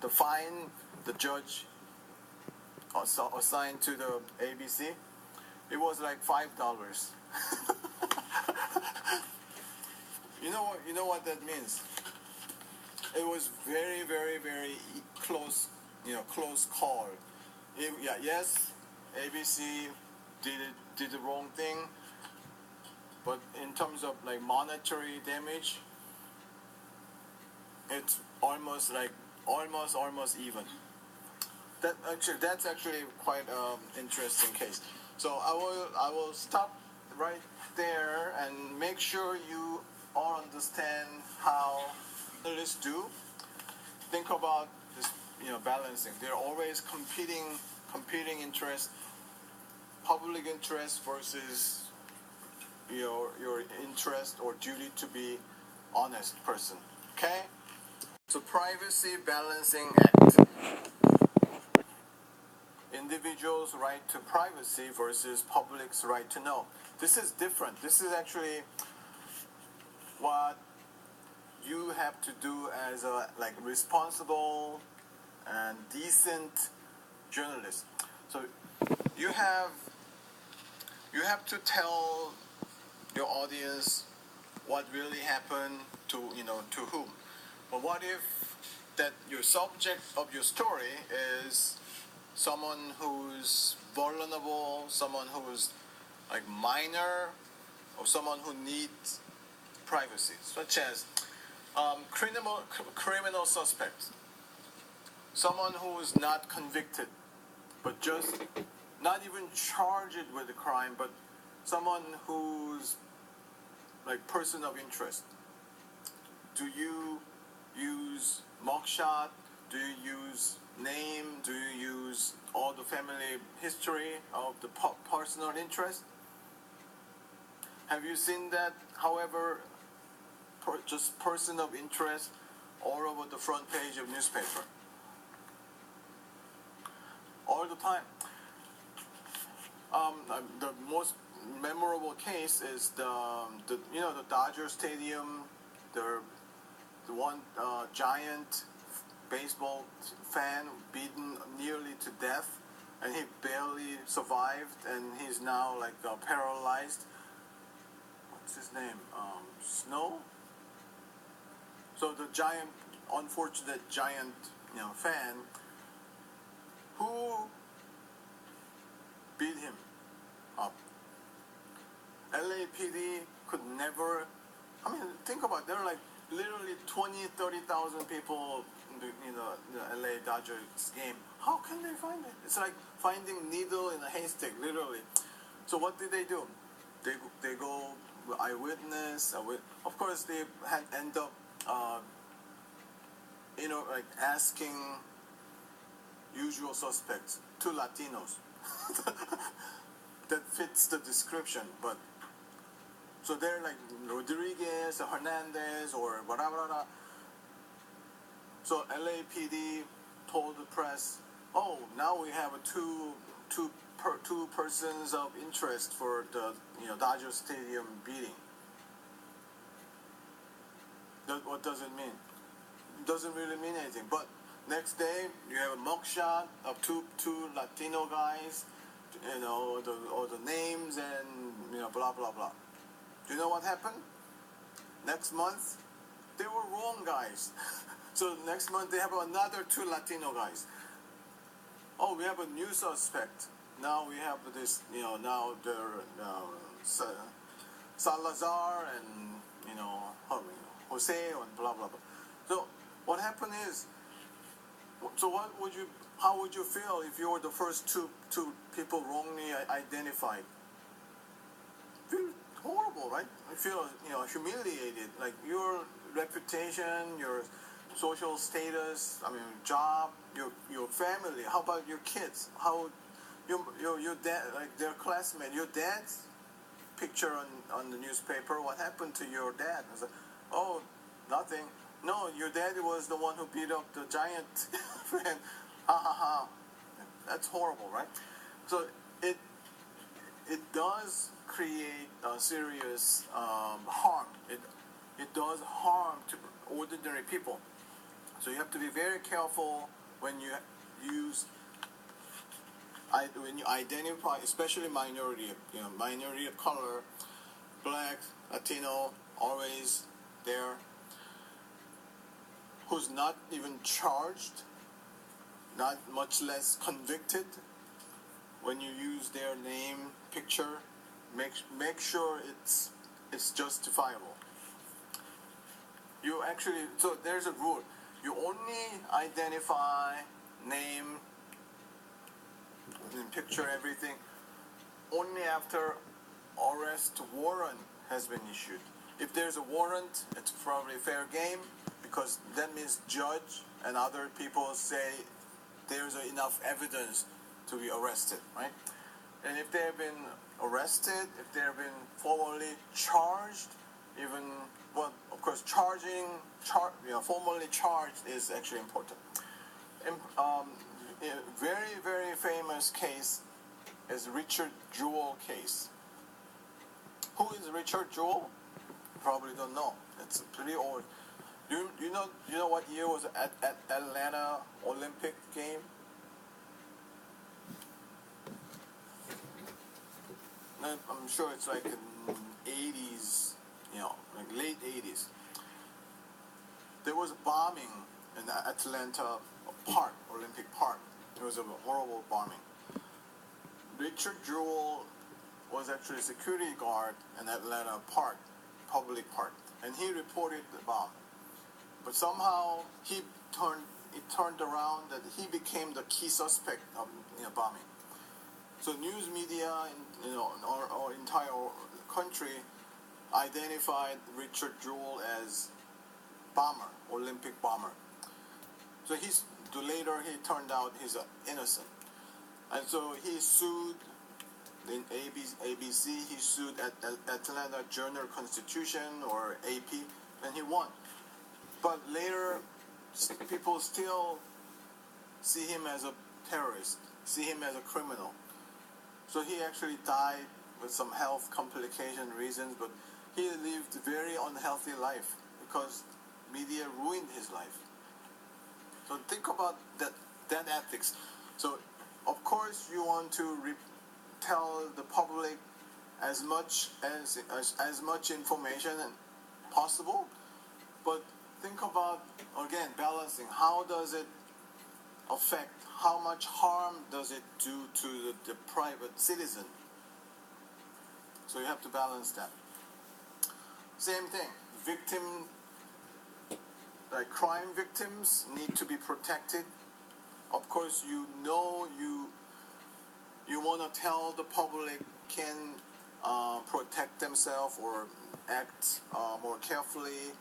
The fine the judge assigned to the ABC? It was like $5. You know what that means? It was very, very, very close, close call. Yes, ABC did the wrong thing, but in terms of monetary damage, it's almost even. That's actually quite interesting case. So I will stop right there and make sure you all understand how journalists do. Think about this, balancing. There are always competing interests, public interest versus your interest or duty to be honest person. Okay? So Privacy Balancing Act. Individuals' right to privacy versus public's right to know. This is different. This is actually what you have to do as a like responsible and decent journalist. So you have to tell your audience what really happened to to whom. But what if that your subject of your story is someone who's vulnerable, someone who's like minor, or someone who needs privacy, such as criminal suspect, someone who is not convicted, but just not even charged with a crime, but someone who's like person of interest. Do you use mugshot? Do you use name? Do you use all the family history of the personal interest? Have you seen that? However, just person of interest all over the front page of newspaper all the time. The most memorable case is the Dodger Stadium, the one giant baseball fan beaten nearly to death, and he barely survived, and he's now like paralyzed. What's his name? Snow. So the giant, unfortunate giant, fan who beat him up. LAPD could never. I mean, think about it. There are like literally 30,000 people in the LA Dodgers game. How can they find it? It's like finding needle in a haystack, literally. So what did they do? They go eyewitness. Of course, they end up like asking usual suspects, 2 Latinos that fits the description, but so they're like Rodriguez or Hernandez or whatever. So LAPD told the press, "Oh, now we have two persons of interest for the Dodger Stadium beating." What does it mean? It doesn't really mean anything. But next day, you have a mugshot of two Latino guys, or the names and blah blah blah. Do you know what happened? Next month, they were wrong guys. So next month they have another 2 Latino guys. Oh, we have a new suspect. Now we have this, now they're Salazar and Jose and blah blah blah. So what happened is, how would you feel if you were the first two people wrongly identified? Feel horrible, right? I feel humiliated. Like your reputation, your social status, job, your family. How about your kids? How your dad, like their classmate, your dad's picture on the newspaper. What happened to your dad? I was like, oh, nothing. No, your daddy was the one who beat up the giant fan. Ha ha ha. That's horrible, right? So it does create serious harm. It does harm to ordinary people. So you have to be very careful when you identify, especially minority of color, black, Latino, always there, who's not even charged, not much less convicted. When you use their name, picture, make sure it's justifiable. So there's a rule. You only identify name, picture, everything, only after arrest warrant has been issued. If there's a warrant, it's probably fair game, because that means judge and other people say there's enough evidence to be arrested, right? And if they have been arrested, if they have been formally charged, of course, formally charged is actually important. And, a very, very famous case is Richard Jewell case. Who is Richard Jewell? Probably don't know. It's pretty old. You know what year was at Atlanta Olympic game? No, I'm sure it's like in 80s, like late 80s. There was a bombing in Atlanta Park, Olympic Park. It was a horrible bombing. Richard Jewell was actually a security guard in Atlanta Park, public park, and he reported the bomb. But somehow it turned around that he became the key suspect of bombing. So news media in our entire country identified Richard Jewell as bomber, Olympic bomber. So later he turned out he's innocent, and so he sued in ABC. He sued at Atlanta Journal Constitution or AP, and he won. But later, people still see him as a terrorist, see him as a criminal. So he actually died with some health complication reasons, but he lived a very unhealthy life because media ruined his life. So think about that ethics. So of course you want to tell the public as much information as possible, but think about again balancing. How does it affect? How much harm does it do to the private citizen? So you have to balance that. Same thing. Like crime victims need to be protected. Of course, you want to tell the public can protect themselves or act more carefully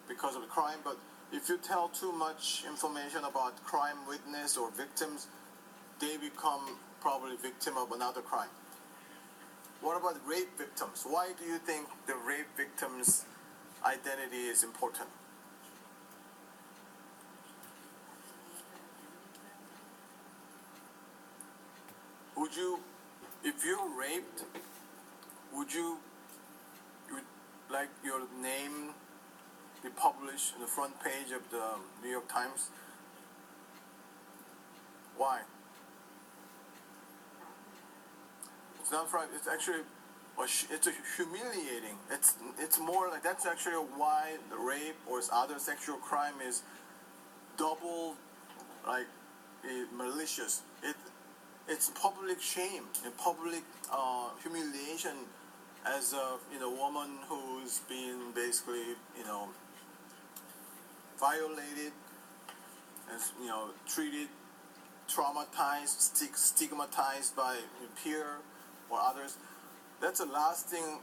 because of the crime. But if you tell too much information about crime witness or victims, they become probably victim of another crime. What about rape victims? Why do you think the rape victim's identity is important? If you're raped, would like your name be published in the front page of the New York Times? Why? It's not right. It's actually it's humiliating. It's more like that's actually why the rape or other sexual crime is double like malicious. It's public shame and public humiliation as a woman who's been basically violated, as treated, traumatized, stigmatized by peer or others. That's the last thing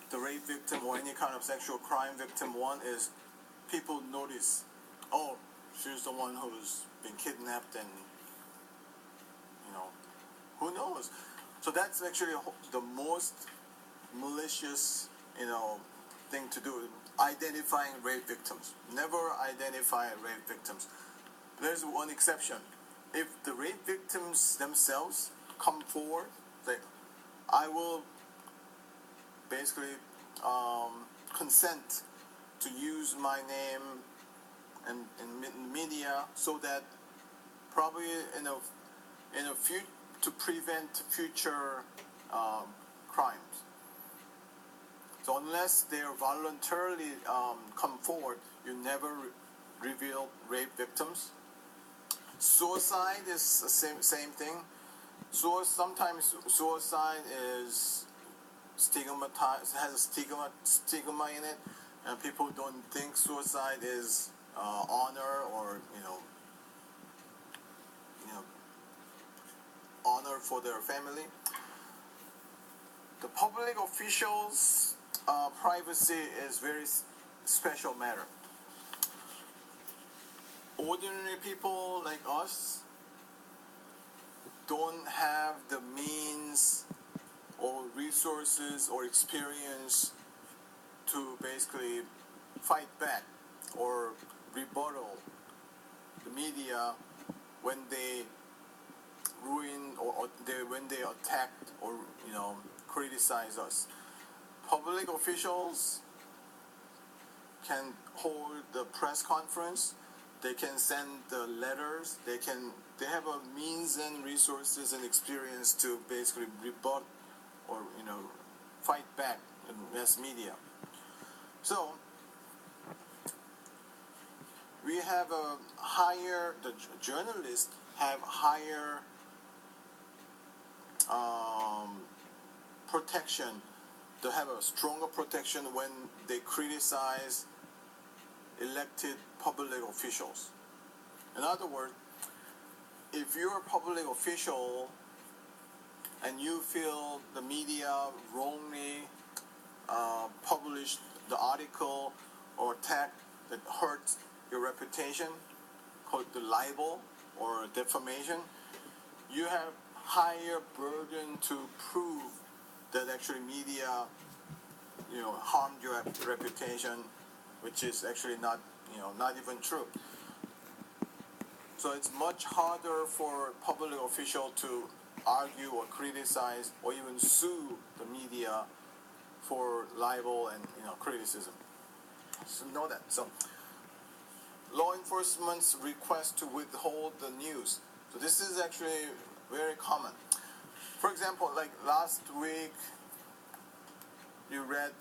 the rape victim or any kind of sexual crime victim want is people notice. Oh, she's the one who's been kidnapped and who knows? So that's actually the most malicious, thing to do. Identifying rape victims. Never identify rape victims. There's one exception. If the rape victims themselves come forward, say, I will basically consent to use my name in media so that probably in a future to prevent future crimes. So unless they voluntarily come forward, you never reveal rape victims. Suicide is the same thing. Sometimes suicide is stigmatized, has a stigma in it, and people don't think suicide is honor or honor for their family. The public officials' privacy is very special matter. Ordinary people like us don't have the means or resources or experience to basically fight back or rebuttal the media when they ruin or when they attack or criticize us. Public officials can hold the press conference. They can send the letters. They have a means and resources and experience to basically rebut or fight back in mass media. So we have the journalists have higher protection. They have a stronger protection when they criticize elected public officials. In other words, if you're a public official and you feel the media wrongly published the article or tag that hurts your reputation, called the libel or defamation, you have higher burden to prove that actually media harmed your reputation, which is actually not even true. So it's much harder for a public official to argue or criticize or even sue the media for libel and criticism. So know that. So law enforcement's request to withhold the news. So this is actually very common. For example, like last week, you read,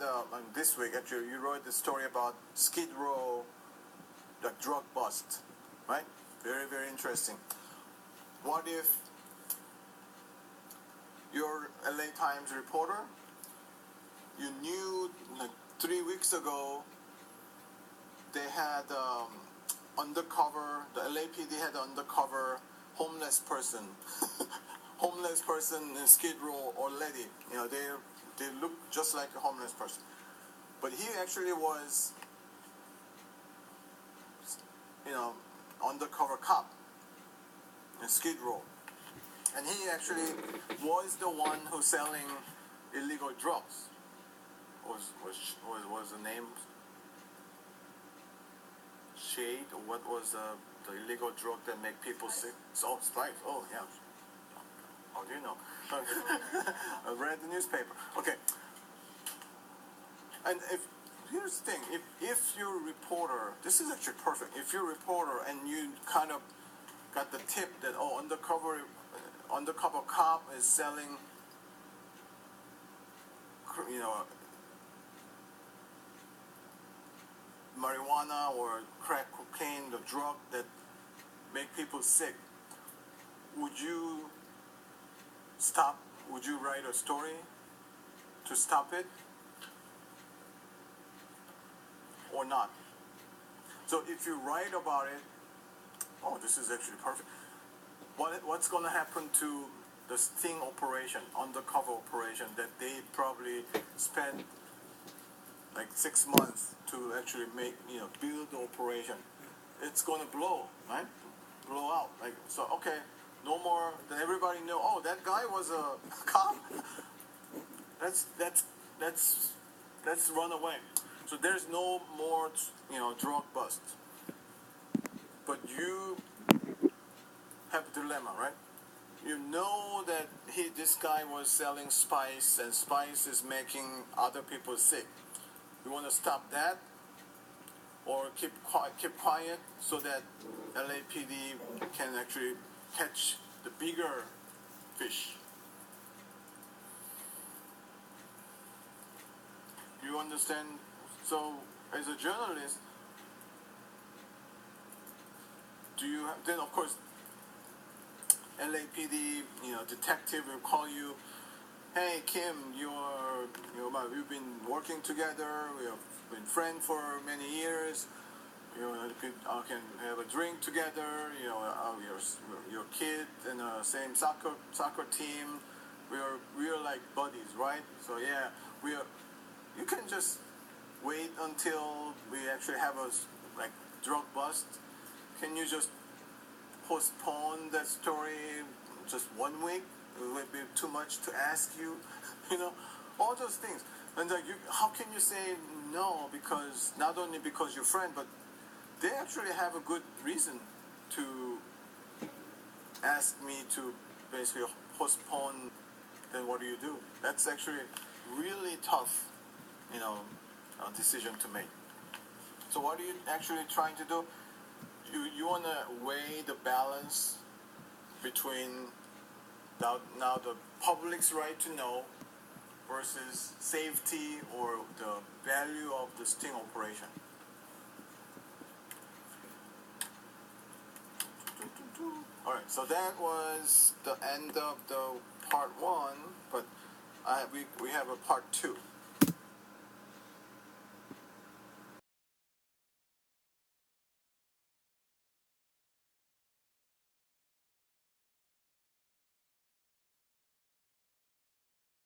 this week actually, you wrote the story about Skid Row, the drug bust, right? Very, very interesting. What if you're LA Times reporter, you knew like 3 weeks ago they had undercover, the LAPD had undercover homeless person in Skid Row already. They look just like a homeless person. But he actually was, undercover cop in Skid Row. And he actually was the one who's selling illegal drugs. Was the name Shade? Or what was the illegal drug that make people sick? Oh, Spice. Oh, yeah. How do you know? I read the newspaper. Okay. And here's the thing, if you're a reporter, this is actually perfect. If you're a reporter and you kind of got the tip that undercover cop is selling, marijuana or crack cocaine, the drug that make people sick, would you stop? Would you write a story to stop it? Or not? So if you write about it, this is actually perfect. What's going to happen to the sting operation, undercover operation that they probably spent like 6 months to actually build the operation? It's going to blow, right? Blow out. No more. Then everybody know. That guy was a cop. Let's run away. So there's no more, drug bust. But you have a dilemma, right? You know that this guy was selling spice, and spice is making other people sick. You want to stop that, or keep quiet so that LAPD can actually catch the bigger fish. You understand? So, as a journalist, then of course, LAPD, detective will call you, hey Kim, we've been working together, we have been friends for many years, I can have a drink together, your kid in the same soccer team, we're like buddies, right? So yeah, you can just wait until we actually have a drug bust. Can you just postpone that story just 1 week? It would be too much to ask you, all those things. And how can you say no? Because not only because you're friend, but they actually have a good reason to ask me to basically postpone. Then what do you do? That's actually really tough, decision to make. So what are you actually trying to do? You want to weigh the balance between now the public's right to know versus safety or the value of the sting operation. All right, so that was the end of the part one, but we have a part two.